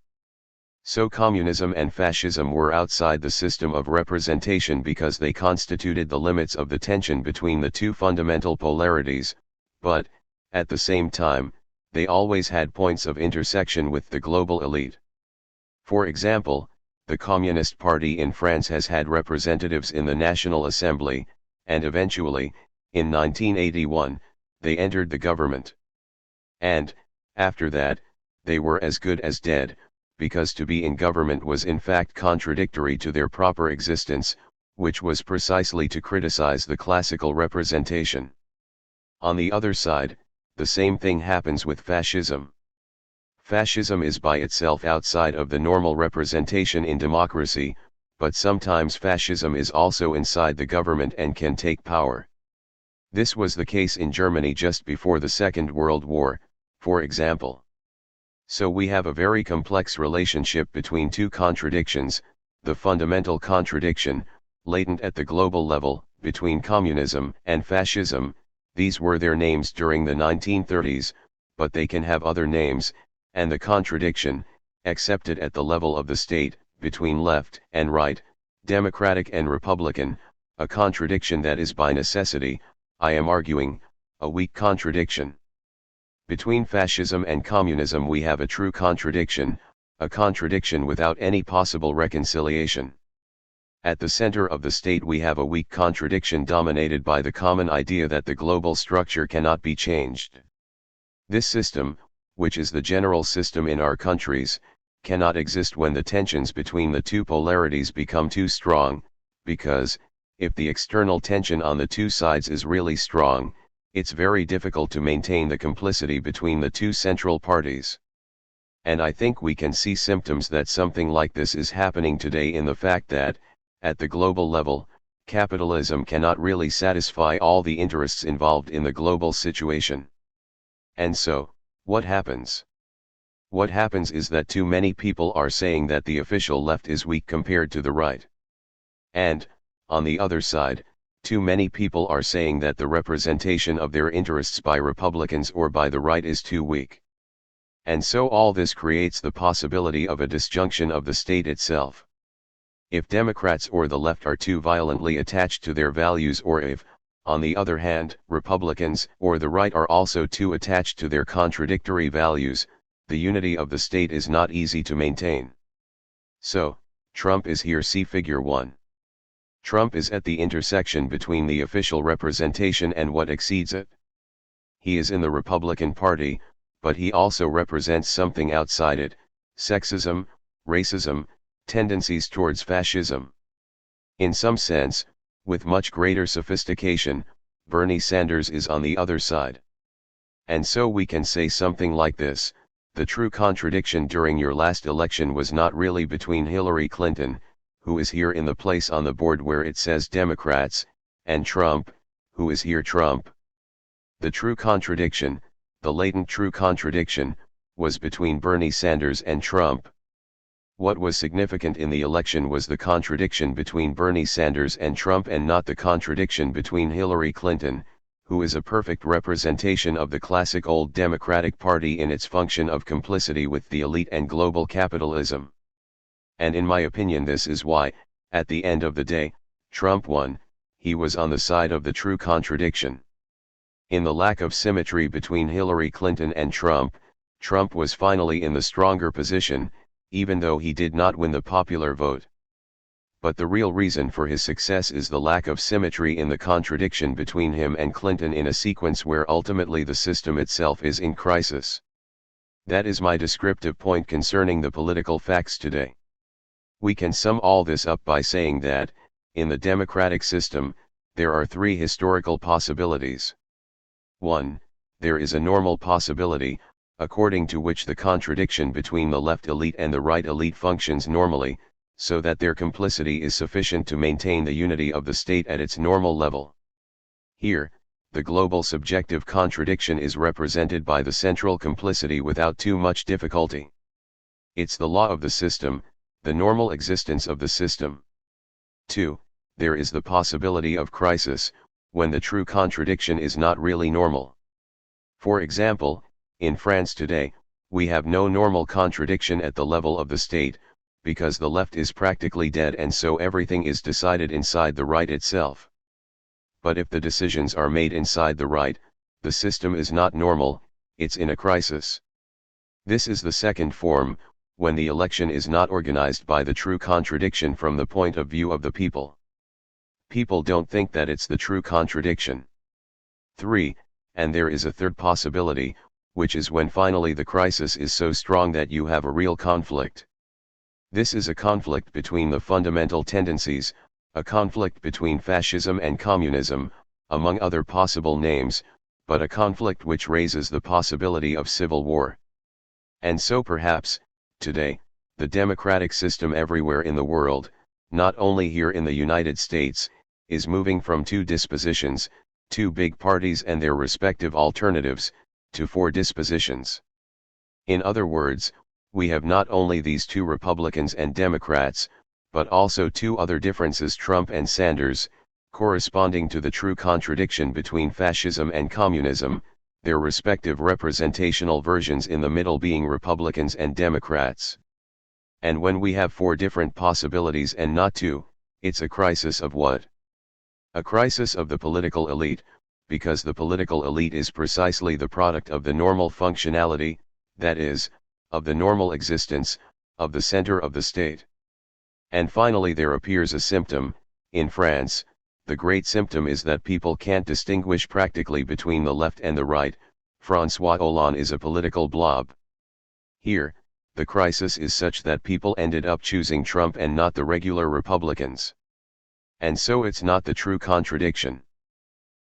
So communism and fascism were outside the system of representation because they constituted the limits of the tension between the two fundamental polarities, but, at the same time, they always had points of intersection with the global elite. For example, the Communist Party in France has had representatives in the National Assembly, and eventually, in 1981, they entered the government. And, after that, they were as good as dead, because to be in government was in fact contradictory to their proper existence, which was precisely to criticize the classical representation. On the other side, the same thing happens with fascism. Fascism is by itself outside of the normal representation in democracy, but sometimes fascism is also inside the government and can take power. This was the case in Germany just before the Second World War, for example. So we have a very complex relationship between two contradictions, the fundamental contradiction, latent at the global level, between communism and fascism. These were their names during the 1930s, but they can have other names, and the contradiction, accepted at the level of the state, between left and right, democratic and republican, a contradiction that is by necessity, I am arguing, a weak contradiction. Between fascism and communism we have a true contradiction, a contradiction without any possible reconciliation. At the center of the state we have a weak contradiction dominated by the common idea that the global structure cannot be changed. This system, which is the general system in our countries, cannot exist when the tensions between the two polarities become too strong, because, if the external tension on the two sides is really strong, it's very difficult to maintain the complicity between the two central parties. And I think we can see symptoms that something like this is happening today in the fact that, at the global level, capitalism cannot really satisfy all the interests involved in the global situation. And so, what happens? What happens is that too many people are saying that the official left is weak compared to the right. And, on the other side, too many people are saying that the representation of their interests by Republicans or by the right is too weak. And so all this creates the possibility of a disjunction of the state itself. If Democrats or the left are too violently attached to their values, or if, on the other hand, Republicans or the right are also too attached to their contradictory values, the unity of the state is not easy to maintain. So, Trump is here. See Figure 1. Trump is at the intersection between the official representation and what exceeds it. He is in the Republican Party, but he also represents something outside it: sexism, racism, tendencies towards fascism. In some sense, with much greater sophistication, Bernie Sanders is on the other side. And so we can say something like this: the true contradiction during your last election was not really between Hillary Clinton, who is here in the place on the board where it says Democrats, and Trump, who is here Trump. The true contradiction, the latent true contradiction, was between Bernie Sanders and Trump. What was significant in the election was the contradiction between Bernie Sanders and Trump, and not the contradiction between Hillary Clinton, who is a perfect representation of the classic old Democratic Party in its function of complicity with the elite and global capitalism. And in my opinion, this is why, at the end of the day, Trump won. He was on the side of the true contradiction. In the lack of symmetry between Hillary Clinton and Trump, Trump was finally in the stronger position, even though he did not win the popular vote. But the real reason for his success is the lack of symmetry in the contradiction between him and Clinton, in a sequence where ultimately the system itself is in crisis. That is my descriptive point concerning the political facts today. We can sum all this up by saying that, in the democratic system, there are three historical possibilities. 1. There is a normal possibility, according to which the contradiction between the left elite and the right elite functions normally, so that their complicity is sufficient to maintain the unity of the state at its normal level. Here, the global subjective contradiction is represented by the central complicity without too much difficulty. It's the law of the system, the normal existence of the system. 2. There is the possibility of crisis, when the true contradiction is not really normal. For example, in France today, we have no normal contradiction at the level of the state, because the left is practically dead, and so everything is decided inside the right itself. But if the decisions are made inside the right, the system is not normal, it's in a crisis. This is the second form, when the election is not organized by the true contradiction from the point of view of the people. People don't think that it's the true contradiction. 3. And there is a third possibility, which is when finally the crisis is so strong that you have a real conflict. This is a conflict between the fundamental tendencies, a conflict between fascism and communism, among other possible names, but a conflict which raises the possibility of civil war. And so perhaps, today, the democratic system everywhere in the world, not only here in the United States, is moving from two dispositions, two big parties and their respective alternatives, to four dispositions. In other words, we have not only these two Republicans and Democrats, but also two other differences, Trump and Sanders, corresponding to the true contradiction between fascism and communism, their respective representational versions in the middle being Republicans and Democrats. And when we have four different possibilities and not two, it's a crisis of what? A crisis of the political elite, because the political elite is precisely the product of the normal functionality, that is, of the normal existence, of the center of the state. And finally there appears a symptom. In France, the great symptom is that people can't distinguish practically between the left and the right, François Hollande is a political blob. Here, the crisis is such that people ended up choosing Trump and not the regular Republicans. And so it's not the true contradiction.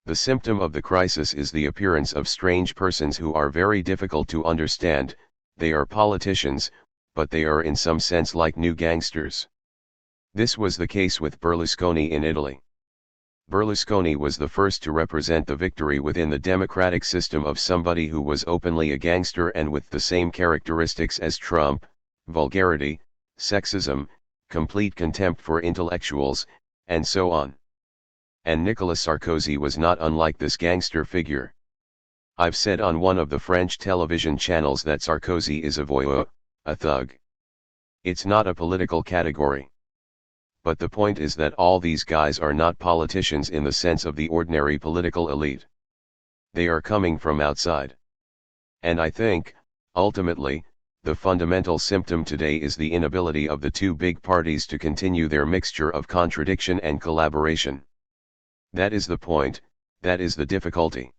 The symptom of the crisis is the appearance of strange persons who are very difficult to understand. They are politicians, but they are in some sense like new gangsters. This was the case with Berlusconi in Italy. Berlusconi was the first to represent the victory within the democratic system of somebody who was openly a gangster and with the same characteristics as Trump: vulgarity, sexism, complete contempt for intellectuals, and so on. And Nicolas Sarkozy was not unlike this gangster figure. I've said on one of the French television channels that Sarkozy is a voyou, a thug. It's not a political category. But the point is that all these guys are not politicians in the sense of the ordinary political elite. They are coming from outside. And I think, ultimately, the fundamental symptom today is the inability of the two big parties to continue their mixture of contradiction and collaboration. That is the point, that is the difficulty.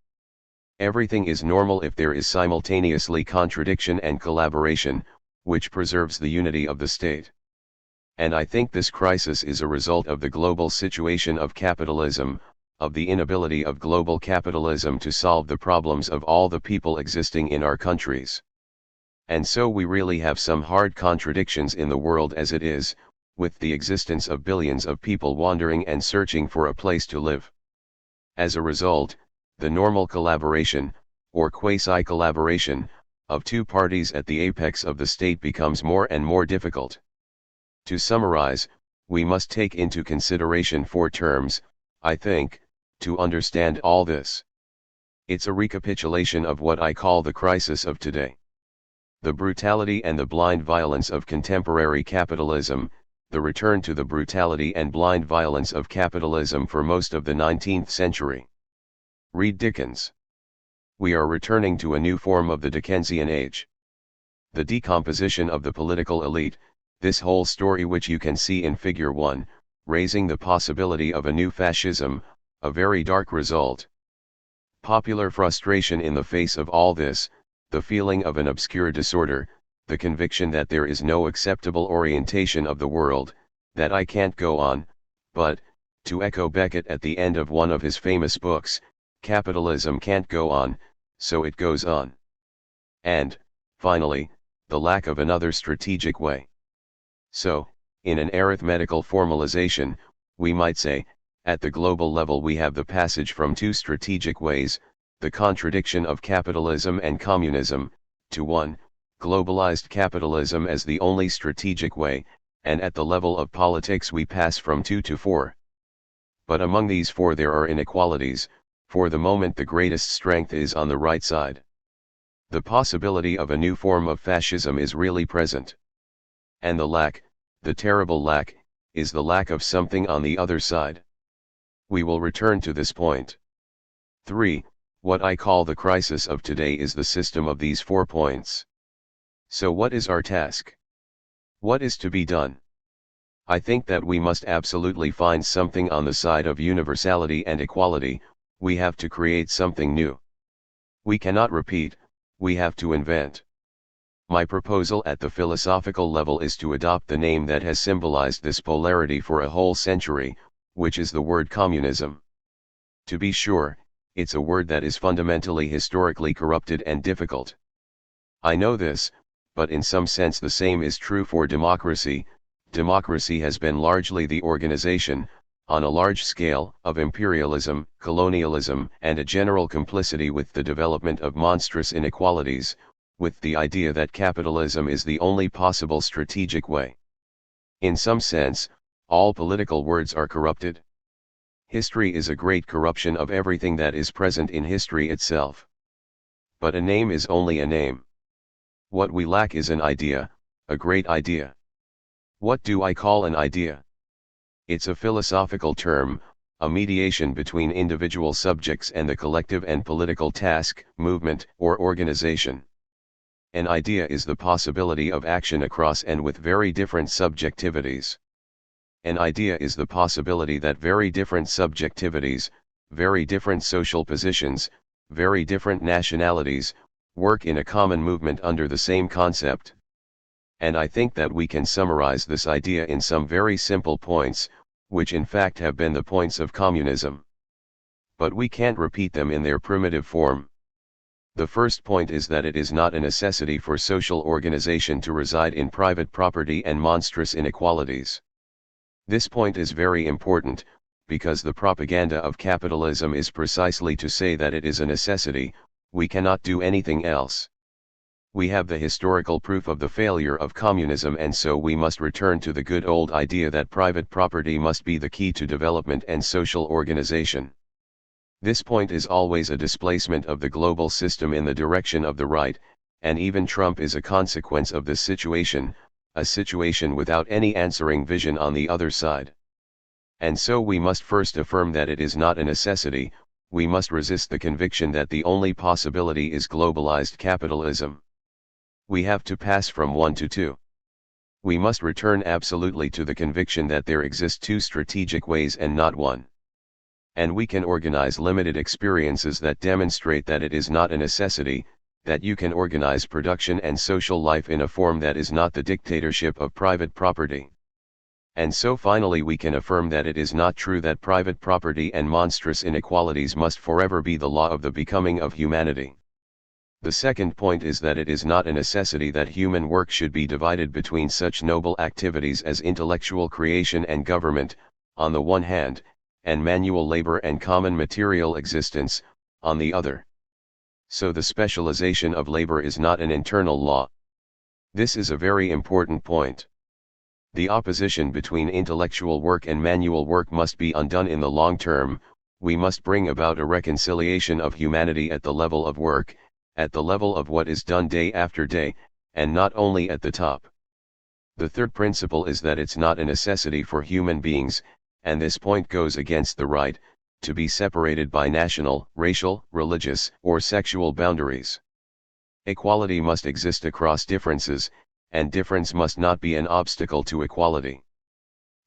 Everything is normal if there is simultaneously contradiction and collaboration, which preserves the unity of the state. And I think this crisis is a result of the global situation of capitalism, of the inability of global capitalism to solve the problems of all the people existing in our countries. And so we really have some hard contradictions in the world as it is, with the existence of billions of people wandering and searching for a place to live. As a result, the normal collaboration, or quasi-collaboration, of two parties at the apex of the state becomes more and more difficult. To summarize, we must take into consideration four terms, I think, to understand all this. It's a recapitulation of what I call the crisis of today. The brutality and the blind violence of contemporary capitalism, the return to the brutality and blind violence of capitalism for most of the 19th century. Read Dickens. We are returning to a new form of the Dickensian age. The decomposition of the political elite, this whole story which you can see in Figure 1, raising the possibility of a new fascism, a very dark result. Popular frustration in the face of all this, the feeling of an obscure disorder, the conviction that there is no acceptable orientation of the world, that I can't go on, but, to echo Beckett at the end of one of his famous books, capitalism can't go on, so it goes on. And, finally, the lack of another strategic way. So, in an arithmetical formalization, we might say, at the global level we have the passage from two strategic ways, the contradiction of capitalism and communism, to one, globalized capitalism as the only strategic way, and at the level of politics we pass from two to four. But among these four there are inequalities. For the moment the greatest strength is on the right side. The possibility of a new form of fascism is really present. And the lack, the terrible lack, is the lack of something on the other side. We will return to this point. 3. What I call the crisis of today is the system of these 4 points. So what is our task? What is to be done? I think that we must absolutely find something on the side of universality and equality. We have to create something new. We cannot repeat, we have to invent. My proposal at the philosophical level is to adopt the name that has symbolized this polarity for a whole century, which is the word communism. To be sure, it's a word that is fundamentally historically corrupted and difficult. I know this, but in some sense the same is true for democracy. Democracy has been largely the organization, on a large scale, of imperialism, colonialism, and a general complicity with the development of monstrous inequalities, with the idea that capitalism is the only possible strategic way. In some sense, all political words are corrupted. History is a great corruption of everything that is present in history itself. But a name is only a name. What we lack is an idea, a great idea. What do I call an idea? It's a philosophical term, a mediation between individual subjects and the collective and political task, movement, or organization. An idea is the possibility of action across and with very different subjectivities. An idea is the possibility that very different subjectivities, very different social positions, very different nationalities, work in a common movement under the same concept. And I think that we can summarize this idea in some very simple points, which in fact have been the points of communism. But we can't repeat them in their primitive form. The first point is that it is not a necessity for social organization to reside in private property and monstrous inequalities. This point is very important, because the propaganda of capitalism is precisely to say that it is a necessity, we cannot do anything else. We have the historical proof of the failure of communism, and so we must return to the good old idea that private property must be the key to development and social organization. This point is always a displacement of the global system in the direction of the right, and even Trump is a consequence of this situation, a situation without any answering vision on the other side. And so we must first affirm that it is not a necessity, we must resist the conviction that the only possibility is globalized capitalism. We have to pass from one to two. We must return absolutely to the conviction that there exist two strategic ways and not one. And we can organize limited experiences that demonstrate that it is not a necessity, that you can organize production and social life in a form that is not the dictatorship of private property. And so finally we can affirm that it is not true that private property and monstrous inequalities must forever be the law of the becoming of humanity. The second point is that it is not a necessity that human work should be divided between such noble activities as intellectual creation and government, on the one hand, and manual labor and common material existence, on the other. So the specialization of labor is not an internal law. This is a very important point. The opposition between intellectual work and manual work must be undone in the long term, we must bring about a reconciliation of humanity at the level of work, at the level of what is done day after day, and not only at the top. The third principle is that it's not a necessity for human beings, and this point goes against the right, to be separated by national, racial, religious, or sexual boundaries. Equality must exist across differences, and difference must not be an obstacle to equality.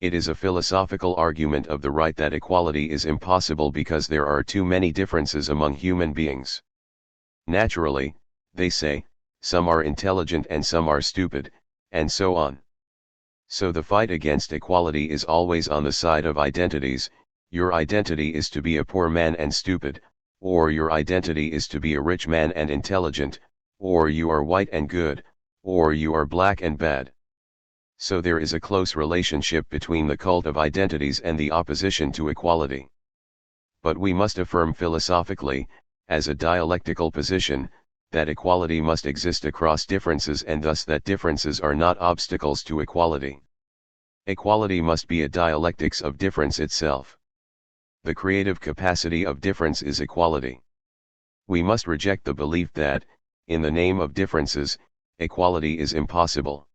It is a philosophical argument of the right that equality is impossible because there are too many differences among human beings. Naturally, they say, some are intelligent and some are stupid, and so on. So the fight against equality is always on the side of identities. Your identity is to be a poor man and stupid, or your identity is to be a rich man and intelligent, or you are white and good, or you are black and bad. So there is a close relationship between the cult of identities and the opposition to equality. But we must affirm philosophically, as a dialectical position, that equality must exist across differences and thus that differences are not obstacles to equality. Equality must be a dialectics of difference itself. The creative capacity of difference is equality. We must reject the belief that, in the name of differences, equality is impossible.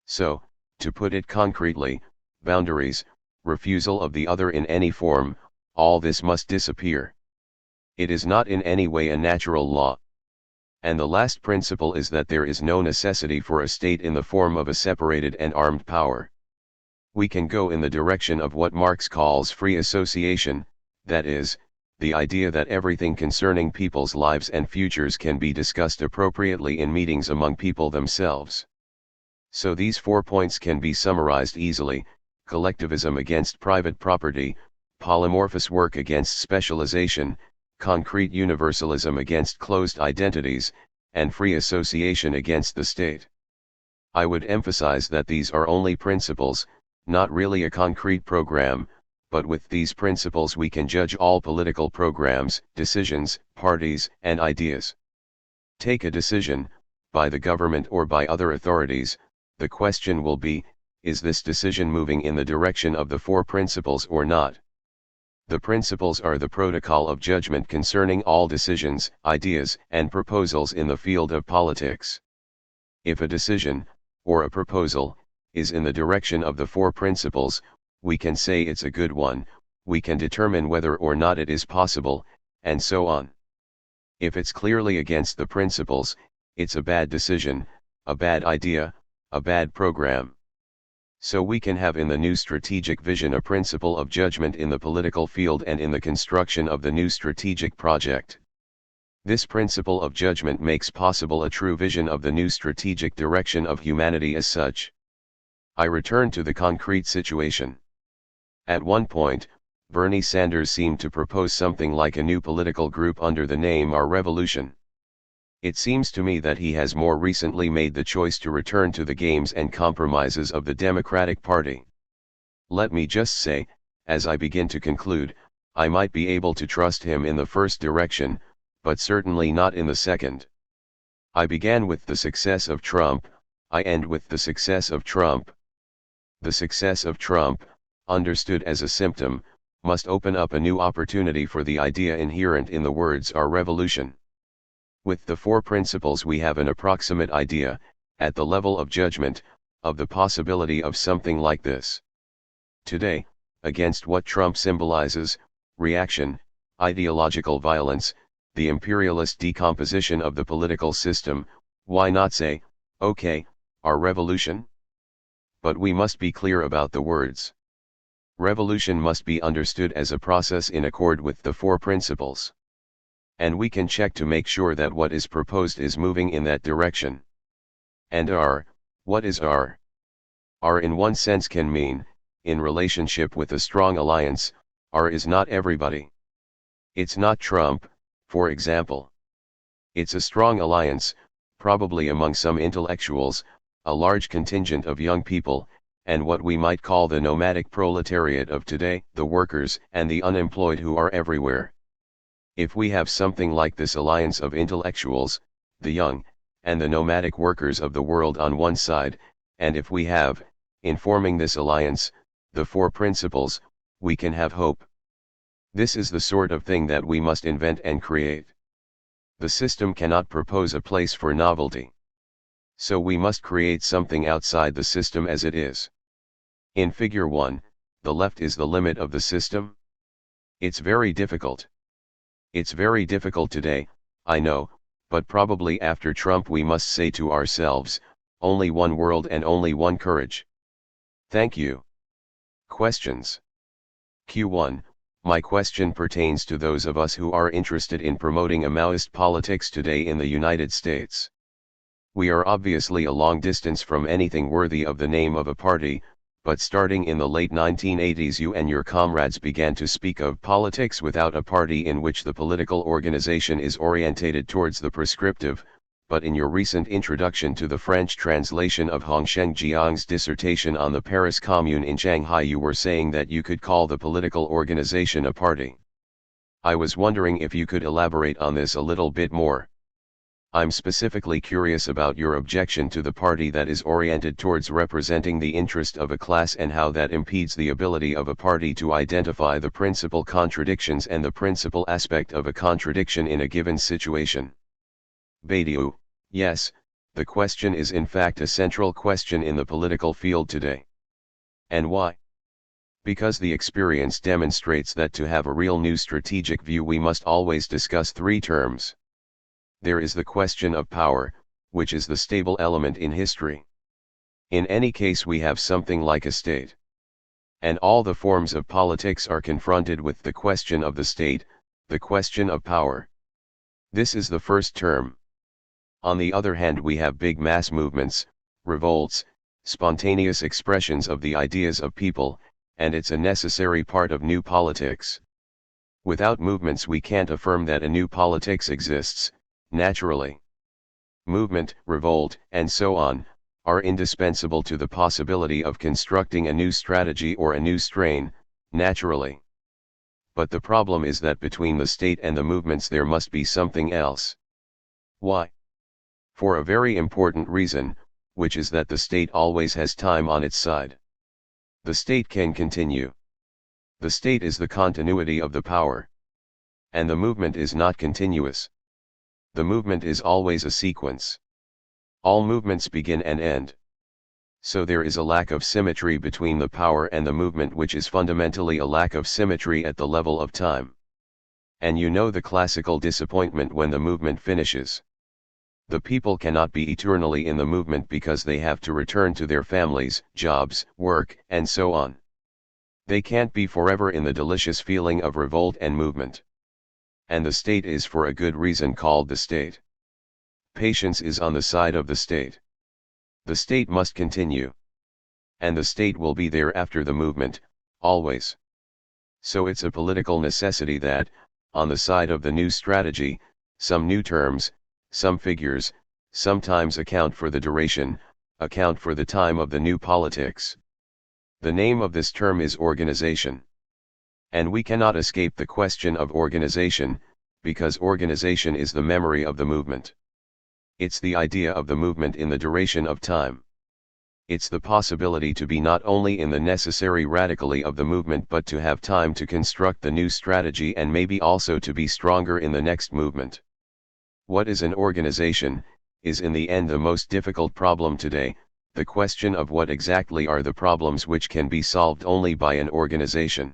So, to put it concretely, boundaries, refusal of the other in any form, all this must disappear. It is not in any way a natural law. And the last principle is that there is no necessity for a state in the form of a separated and armed power. We can go in the direction of what Marx calls free association, that is, the idea that everything concerning people's lives and futures can be discussed appropriately in meetings among people themselves. So these 4 points can be summarized easily: collectivism against private property, polymorphous work against specialization, concrete universalism against closed identities, and free association against the state. I would emphasize that these are only principles, not really a concrete program, but with these principles we can judge all political programs, decisions, parties, and ideas. Take a decision, by the government or by other authorities, the question will be, is this decision moving in the direction of the 4 principles or not? The principles are the protocol of judgment concerning all decisions, ideas, and proposals in the field of politics. If a decision, or a proposal, is in the direction of the 4 principles, we can say it's a good one, we can determine whether or not it is possible, and so on. If it's clearly against the principles, it's a bad decision, a bad idea, a bad program. So we can have in the new strategic vision a principle of judgment in the political field and in the construction of the new strategic project. This principle of judgment makes possible a true vision of the new strategic direction of humanity as such. I return to the concrete situation. At one point, Bernie Sanders seemed to propose something like a new political group under the name Our Revolution. It seems to me that he has more recently made the choice to return to the games and compromises of the Democratic Party. Let me just say, as I begin to conclude, I might be able to trust him in the first direction, but certainly not in the second. I began with the success of Trump, I end with the success of Trump. The success of Trump, understood as a symptom, must open up a new opportunity for the idea inherent in the words Our Revolution. With the four principles we have an approximate idea, at the level of judgment, of the possibility of something like this. Today, against what Trump symbolizes, reaction, ideological violence, the imperialist decomposition of the political system, why not say, okay, our revolution? But we must be clear about the words. Revolution must be understood as a process in accord with the four principles. And we can check to make sure that what is proposed is moving in that direction. And what is R in one sense can mean, in relationship with a strong alliance, R is not everybody. It's not Trump, for example. It's a strong alliance, probably among some intellectuals, a large contingent of young people, and what we might call the nomadic proletariat of today, the workers and the unemployed who are everywhere. If we have something like this alliance of intellectuals, the young, and the nomadic workers of the world on one side, and if we have, in forming this alliance, the four principles, we can have hope. This is the sort of thing that we must invent and create. The system cannot propose a place for novelty. So we must create something outside the system as it is. In Figure 1, the left is the limit of the system. It's very difficult. It's very difficult today, I know, but probably after Trump we must say to ourselves, only one world and only one courage. Thank you. Questions. Q1. My question pertains to those of us who are interested in promoting a Maoist politics today in the United States. We are obviously a long distance from anything worthy of the name of a party, but starting in the late 1980s you and your comrades began to speak of politics without a party in which the political organization is orientated towards the prescriptive, but in your recent introduction to the French translation of Hongsheng Jiang's dissertation on the Paris Commune in Shanghai you were saying that you could call the political organization a party. I was wondering if you could elaborate on this a little bit more. I'm specifically curious about your objection to the party that is oriented towards representing the interest of a class and how that impedes the ability of a party to identify the principal contradictions and the principal aspect of a contradiction in a given situation. Badiou, yes, the question is in fact a central question in the political field today. And why? Because the experience demonstrates that to have a real new strategic view we must always discuss three terms. There is the question of power, which is the stable element in history. In any case we have something like a state. And all the forms of politics are confronted with the question of the state, the question of power. This is the first term. On the other hand we have big mass movements, revolts, spontaneous expressions of the ideas of people, and it's a necessary part of new politics. Without movements we can't affirm that a new politics exists. Naturally. Movement, revolt, and so on, are indispensable to the possibility of constructing a new strategy or a new strain, naturally. But the problem is that between the state and the movements there must be something else. Why? For a very important reason, which is that the state always has time on its side. The state can continue. The state is the continuity of the power. And the movement is not continuous. The movement is always a sequence. All movements begin and end. So there is a lack of symmetry between the power and the movement, which is fundamentally a lack of symmetry at the level of time. And you know the classical disappointment when the movement finishes. The people cannot be eternally in the movement because they have to return to their families, jobs, work, and so on. They can't be forever in the delicious feeling of revolt and movement. and the state is for a good reason called the state. Patience is on the side of the state. The state must continue. And the state will be there after the movement, always. So it's a political necessity that, on the side of the new strategy, some new terms, some figures, sometimes account for the duration, account for the time of the new politics. The name of this term is organization. And we cannot escape the question of organization, because organization is the memory of the movement. It's the idea of the movement in the duration of time. It's the possibility to be not only in the necessary radically of the movement but to have time to construct the new strategy and maybe also to be stronger in the next movement. What is an organization, is in the end the most difficult problem today, the question of what exactly are the problems which can be solved only by an organization.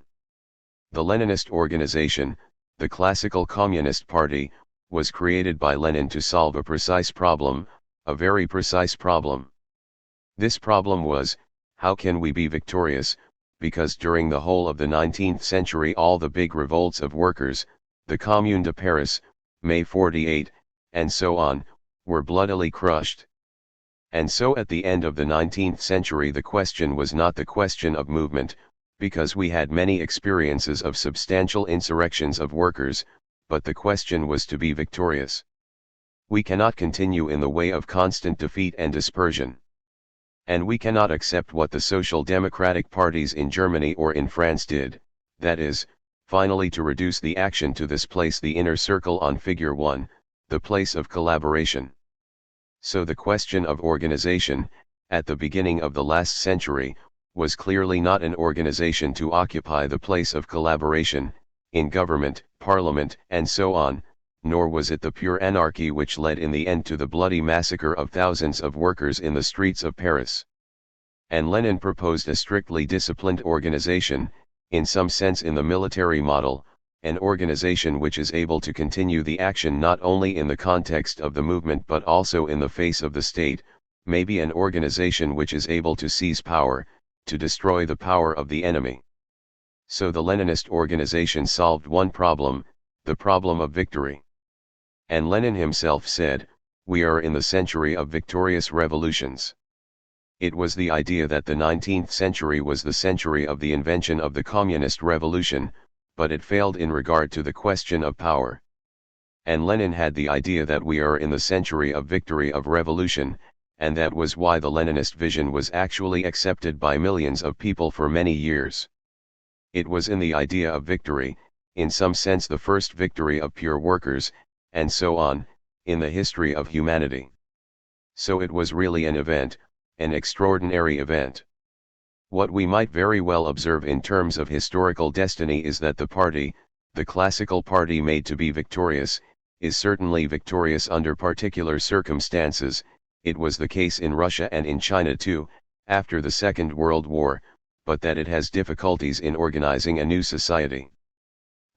The Leninist organization, the classical Communist Party, was created by Lenin to solve a precise problem, a very precise problem. This problem was, how can we be victorious, because during the whole of the 19th century all the big revolts of workers, the Commune de Paris, May 48, and so on, were bloodily crushed. And so at the end of the 19th century the question was not the question of movement, because we had many experiences of substantial insurrections of workers, but the question was to be victorious. We cannot continue in the way of constant defeat and dispersion. And we cannot accept what the social democratic parties in Germany or in France did, that is, finally to reduce the action to this place, the inner circle on figure 1, the place of collaboration. So the question of organization, at the beginning of the last century, was clearly not an organization to occupy the place of collaboration, in government, parliament, and so on, nor was it the pure anarchy which led in the end to the bloody massacre of thousands of workers in the streets of Paris. And Lenin proposed a strictly disciplined organization, in some sense in the military model, an organization which is able to continue the action not only in the context of the movement but also in the face of the state, maybe an organization which is able to seize power, to destroy the power of the enemy. So the Leninist organization solved one problem, the problem of victory. And Lenin himself said, we are in the century of victorious revolutions. It was the idea that the 19th century was the century of the invention of the communist revolution, but it failed in regard to the question of power. And Lenin had the idea that we are in the century of victory of revolution, and that was why the Leninist vision was actually accepted by millions of people for many years. It was in the idea of victory, in some sense the first victory of pure workers, and so on, in the history of humanity. So it was really an event, an extraordinary event. What we might very well observe in terms of historical destiny is that the party, the classical party made to be victorious, is certainly victorious under particular circumstances. It was the case in Russia and in China too, after the Second World War, but that it has difficulties in organizing a new society.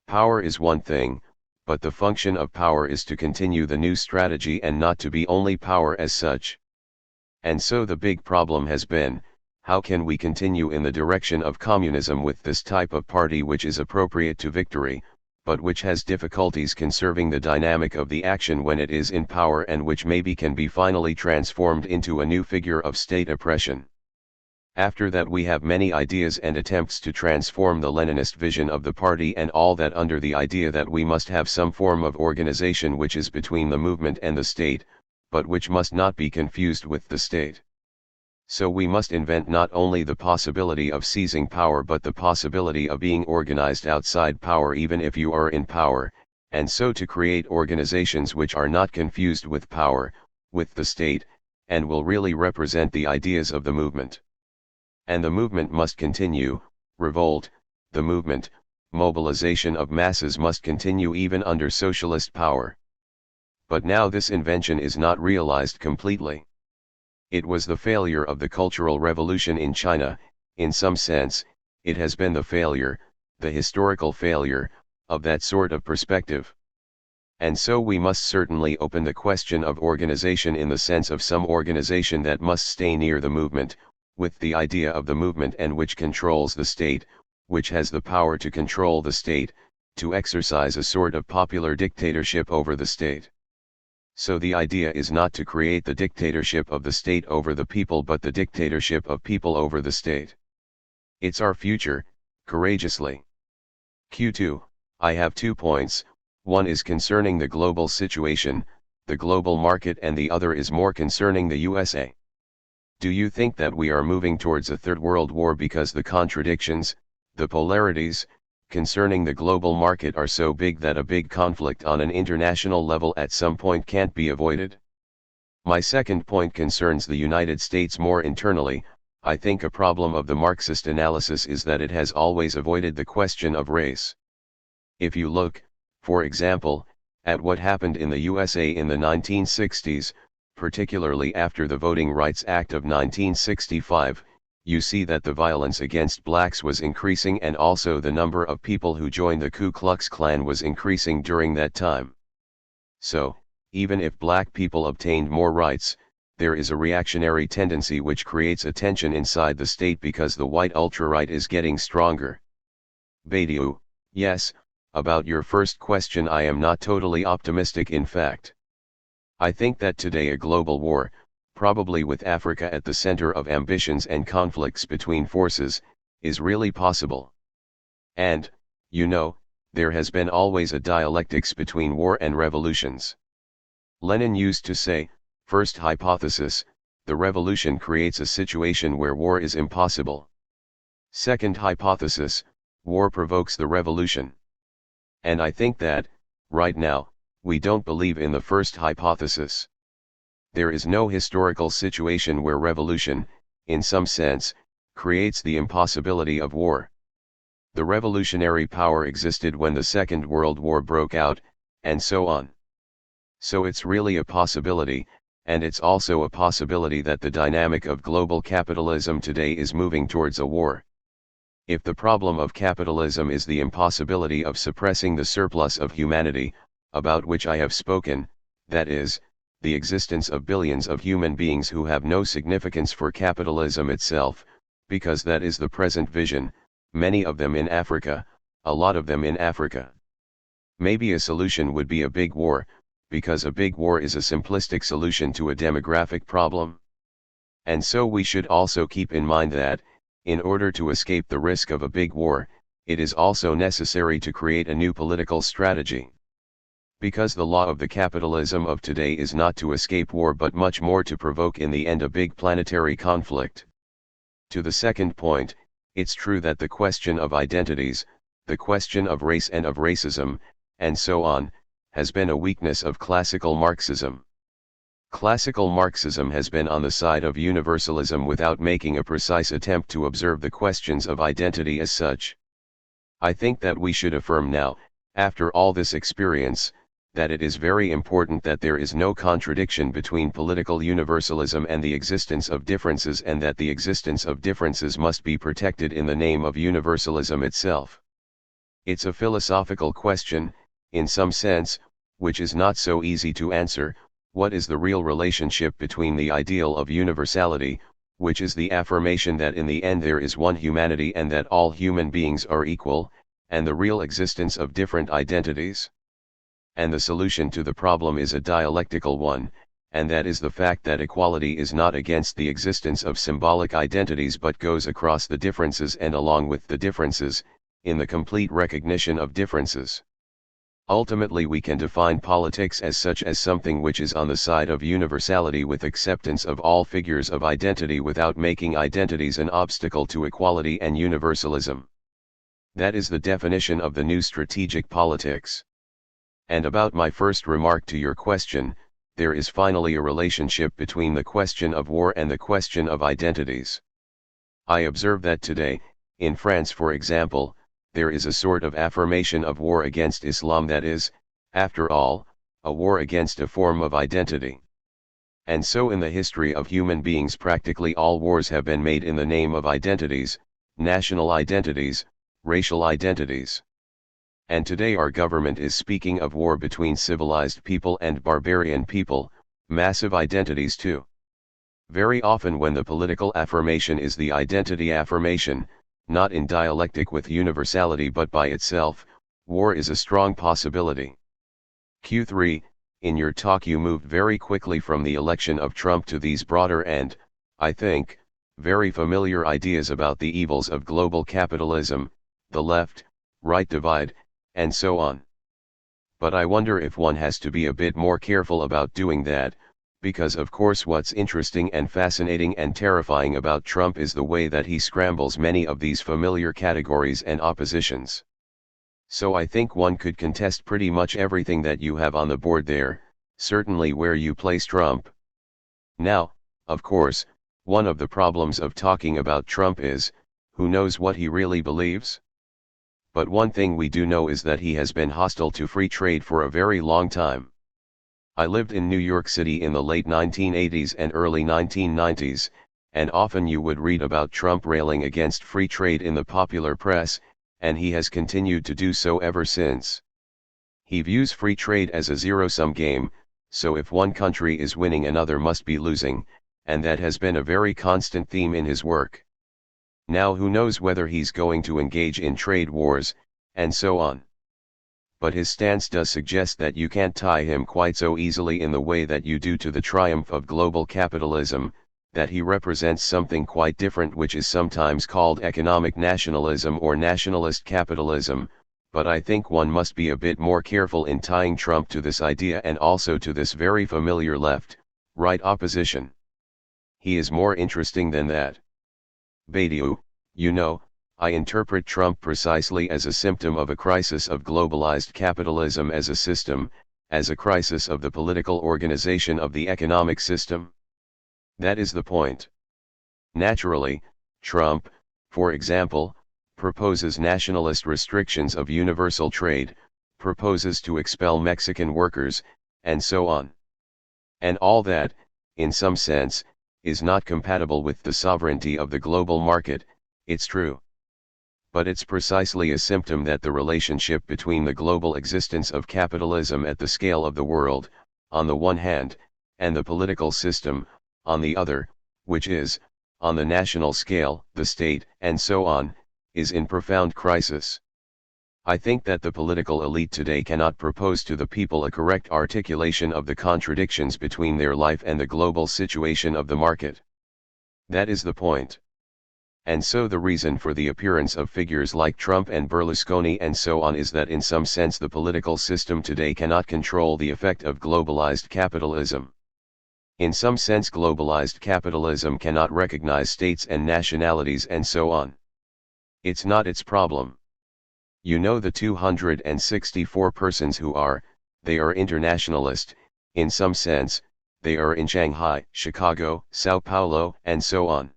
Power is one thing, but the function of power is to continue the new strategy and not to be only power as such. And so the big problem has been, how can we continue in the direction of communism with this type of party which is appropriate to victory, but which has difficulties conserving the dynamic of the action when it is in power and which maybe can be finally transformed into a new figure of state oppression. After that we have many ideas and attempts to transform the Leninist vision of the party and all that under the idea that we must have some form of organization which is between the movement and the state, but which must not be confused with the state. So we must invent not only the possibility of seizing power but the possibility of being organized outside power even if you are in power, and so to create organizations which are not confused with power, with the state, and will really represent the ideas of the movement. And the movement must continue, revolt, the movement, mobilization of masses must continue even under socialist power. But now this invention is not realized completely. It was the failure of the Cultural Revolution in China, in some sense, it has been the failure, the historical failure, of that sort of perspective. And so we must certainly open the question of organization in the sense of some organization that must stay near the movement, with the idea of the movement and which controls the state, which has the power to control the state, to exercise a sort of popular dictatorship over the state. So the idea is not to create the dictatorship of the state over the people but the dictatorship of people over the state. It's our future, courageously. Q2, I have 2 points, one is concerning the global situation, the global market, and the other is more concerning the USA. Do you think that we are moving towards a third world war because the contradictions, the polarities, concerning the global market are so big that a big conflict on an international level at some point can't be avoided? My second point concerns the United States more internally. I think a problem of the Marxist analysis is that it has always avoided the question of race. If you look, for example, at what happened in the USA in the 1960s, particularly after the Voting Rights Act of 1965, you see that the violence against blacks was increasing and also the number of people who joined the Ku Klux Klan was increasing during that time. So, even if black people obtained more rights, there is a reactionary tendency which creates a tension inside the state because the white ultra-right is getting stronger. Badiou, yes, about your first question I am not totally optimistic in fact. I think that today a global war, probably with Africa at the center of ambitions and conflicts between forces, is really possible. And, you know, there has been always a dialectics between war and revolutions. Lenin used to say, first hypothesis, the revolution creates a situation where war is impossible. Second hypothesis, war provokes the revolution. And I think that, right now, we don't believe in the first hypothesis. There is no historical situation where revolution, in some sense, creates the impossibility of war. The revolutionary power existed when the Second World War broke out, and so on. So it's really a possibility, and it's also a possibility that the dynamic of global capitalism today is moving towards a war. If the problem of capitalism is the impossibility of suppressing the surplus of humanity, about which I have spoken, that is, the existence of billions of human beings who have no significance for capitalism itself, because that is the present vision, many of them in Africa, a lot of them in Africa. Maybe a solution would be a big war, because a big war is a simplistic solution to a demographic problem. And so we should also keep in mind that, in order to escape the risk of a big war, it is also necessary to create a new political strategy. Because the law of the capitalism of today is not to escape war but much more to provoke in the end a big planetary conflict. To the second point, it's true that the question of identities, the question of race and of racism, and so on, has been a weakness of classical Marxism. Classical Marxism has been on the side of universalism without making a precise attempt to observe the questions of identity as such. I think that we should affirm now, after all this experience, that it is very important that there is no contradiction between political universalism and the existence of differences and that the existence of differences must be protected in the name of universalism itself. It's a philosophical question, in some sense, which is not so easy to answer. What is the real relationship between the ideal of universality, which is the affirmation that in the end there is one humanity and that all human beings are equal, and the real existence of different identities? And the solution to the problem is a dialectical one, and that is the fact that equality is not against the existence of symbolic identities but goes across the differences and along with the differences, in the complete recognition of differences. Ultimately we can define politics as such as something which is on the side of universality with acceptance of all figures of identity without making identities an obstacle to equality and universalism. That is the definition of the new strategic politics. And about my first remark to your question, there is finally a relationship between the question of war and the question of identities. I observe that today, in France for example, there is a sort of affirmation of war against Islam that is, after all, a war against a form of identity. And so in the history of human beings practically all wars have been made in the name of identities, national identities, racial identities. And today our government is speaking of war between civilized people and barbarian people, massive identities too. Very often when the political affirmation is the identity affirmation, not in dialectic with universality but by itself, War is a strong possibility. Q3, in your talk you moved very quickly from the election of Trump to these broader and, I think, very familiar ideas about the evils of global capitalism, the left-right divide, and so on. But I wonder if one has to be a bit more careful about doing that, because of course what's interesting and fascinating and terrifying about Trump is the way that he scrambles many of these familiar categories and oppositions. So I think one could contest pretty much everything that you have on the board there, certainly where you place Trump. Now, of course, one of the problems of talking about Trump is, who knows what he really believes? But one thing we do know is that he has been hostile to free trade for a very long time. I lived in New York City in the late 1980s and early 1990s, and often you would read about Trump railing against free trade in the popular press, and he has continued to do so ever since. He views free trade as a zero-sum game, so if one country is winning another must be losing, and that has been a very constant theme in his work. Now who knows whether he's going to engage in trade wars, and so on. But his stance does suggest that you can't tie him quite so easily in the way that you do to the triumph of global capitalism, that he represents something quite different which is sometimes called economic nationalism or nationalist capitalism, but I think one must be a bit more careful in tying Trump to this idea and also to this very familiar left-right opposition. He is more interesting than that. Badiou, you know, I interpret Trump precisely as a symptom of a crisis of globalized capitalism as a system, as a crisis of the political organization of the economic system. That is the point. Naturally, Trump, for example, proposes nationalist restrictions of universal trade, proposes to expel Mexican workers, and so on. And all that, in some sense, is not compatible with the sovereignty of the global market, it's true. But it's precisely a symptom that the relationship between the global existence of capitalism at the scale of the world, on the one hand, and the political system, on the other, which is, on the national scale, the state, and so on, is in profound crisis. I think that the political elite today cannot propose to the people a correct articulation of the contradictions between their life and the global situation of the market. That is the point. And so the reason for the appearance of figures like Trump and Berlusconi and so on is that in some sense the political system today cannot control the effect of globalized capitalism. In some sense globalized capitalism cannot recognize states and nationalities and so on. It's not its problem. You know the 264 persons who are, they are internationalist, in some sense, they are in Shanghai, Chicago, Sao Paulo, and so on.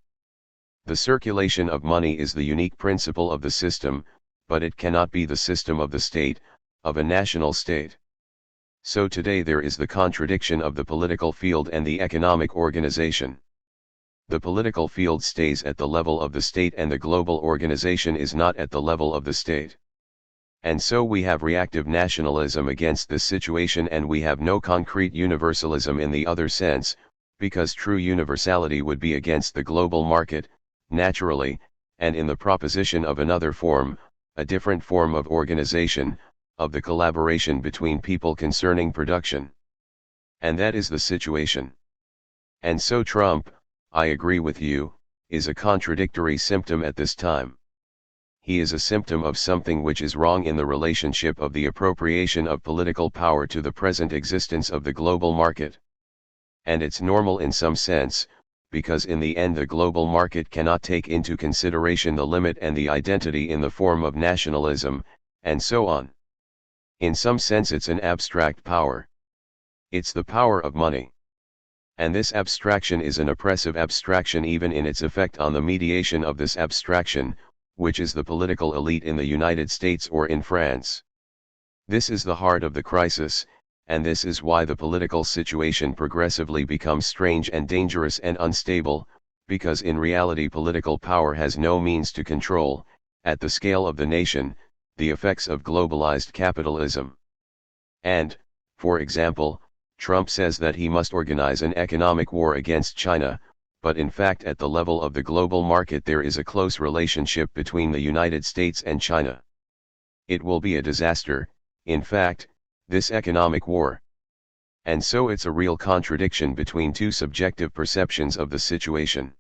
The circulation of money is the unique principle of the system, but it cannot be the system of the state, of a national state. So today there is the contradiction of the political field and the economic organization. The political field stays at the level of the state and the global organization is not at the level of the state. And so we have reactive nationalism against this situation and we have no concrete universalism in the other sense, because true universality would be against the global market, naturally, and in the proposition of another form, a different form of organization, of the collaboration between people concerning production. And that is the situation. And so Trump, I agree with you, is a contradictory symptom at this time. He is a symptom of something which is wrong in the relationship of the appropriation of political power to the present existence of the global market. And it's normal in some sense, because in the end the global market cannot take into consideration the limit and the identity in the form of nationalism, and so on. In some sense it's an abstract power. It's the power of money. And this abstraction is an oppressive abstraction even in its effect on the mediation of this abstraction, which is the political elite in the United States or in France. This is the heart of the crisis, and this is why the political situation progressively becomes strange and dangerous and unstable, because in reality political power has no means to control, at the scale of the nation, the effects of globalized capitalism. And, for example, Trump says that he must organize an economic war against China, but in fact at the level of the global market there is a close relationship between the United States and China. It will be a disaster, in fact, this economic war. And so it's a real contradiction between two subjective perceptions of the situation.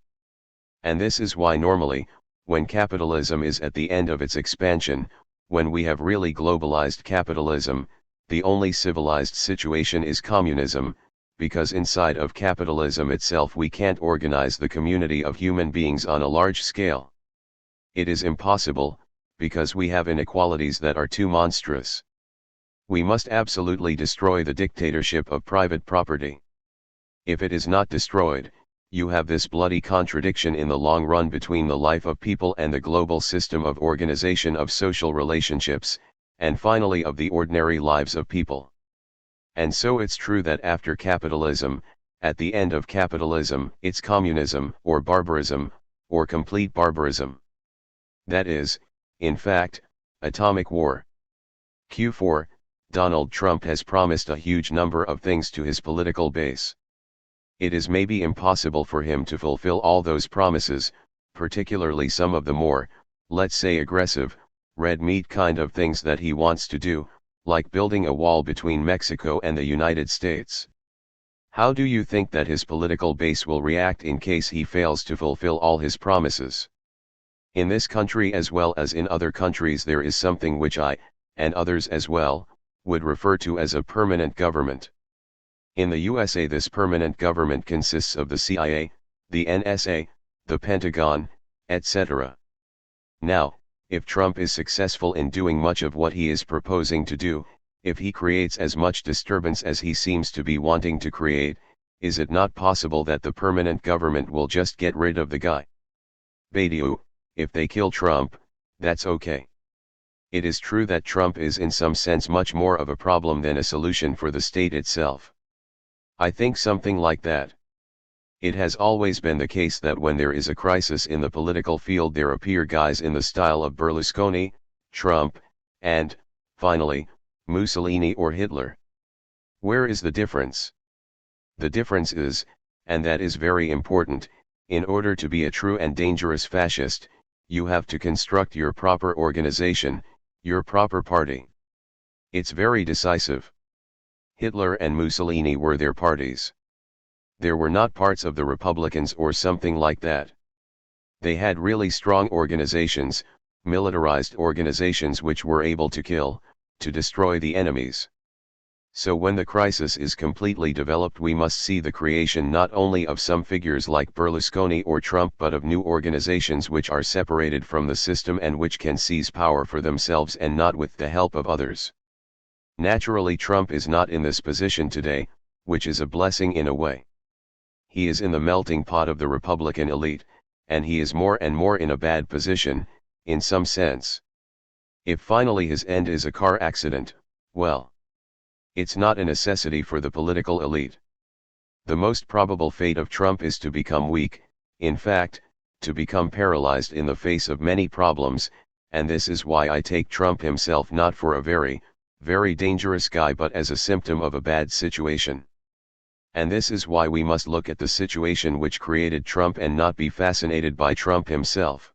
And this is why normally, when capitalism is at the end of its expansion, when we have really globalized capitalism, the only civilized situation is communism, because inside of capitalism itself we can't organize the community of human beings on a large scale. It is impossible, because we have inequalities that are too monstrous. We must absolutely destroy the dictatorship of private property. If it is not destroyed, you have this bloody contradiction in the long run between the life of people and the global system of organization of social relationships, and finally of the ordinary lives of people. And so it's true that after capitalism, at the end of capitalism, it's communism, or barbarism, or complete barbarism. That is, in fact, atomic war. Q4, Donald Trump has promised a huge number of things to his political base. It is maybe impossible for him to fulfill all those promises, particularly some of the more, let's say aggressive, red meat kind of things that he wants to do, like building a wall between Mexico and the United States. How do you think that his political base will react in case he fails to fulfill all his promises? In this country as well as in other countries there is something which I, and others as well, would refer to as a permanent government. In the USA this permanent government consists of the CIA, the NSA, the Pentagon, etc. Now, if Trump is successful in doing much of what he is proposing to do, if he creates as much disturbance as he seems to be wanting to create, is it not possible that the permanent government will just get rid of the guy? Badiou, if they kill Trump, that's okay. It is true that Trump is in some sense much more of a problem than a solution for the state itself. I think something like that. It has always been the case that when there is a crisis in the political field there appear guys in the style of Berlusconi, Trump, and, finally, Mussolini or Hitler. Where is the difference? The difference is, and that is very important, in order to be a true and dangerous fascist, you have to construct your proper organization, your proper party. It's very decisive. Hitler and Mussolini were their parties. There were not parts of the Republicans or something like that. They had really strong organizations, militarized organizations which were able to kill, to destroy the enemies. So when the crisis is completely developed we must see the creation not only of some figures like Berlusconi or Trump but of new organizations which are separated from the system and which can seize power for themselves and not with the help of others. Naturally Trump is not in this position today, which is a blessing in a way. He is in the melting pot of the Republican elite, and he is more and more in a bad position, in some sense. If finally his end is a car accident, well, it's not a necessity for the political elite. The most probable fate of Trump is to become weak, in fact, to become paralyzed in the face of many problems, and this is why I take Trump himself not for a very, very dangerous guy but as a symptom of a bad situation. And this is why we must look at the situation which created Trump and not be fascinated by Trump himself.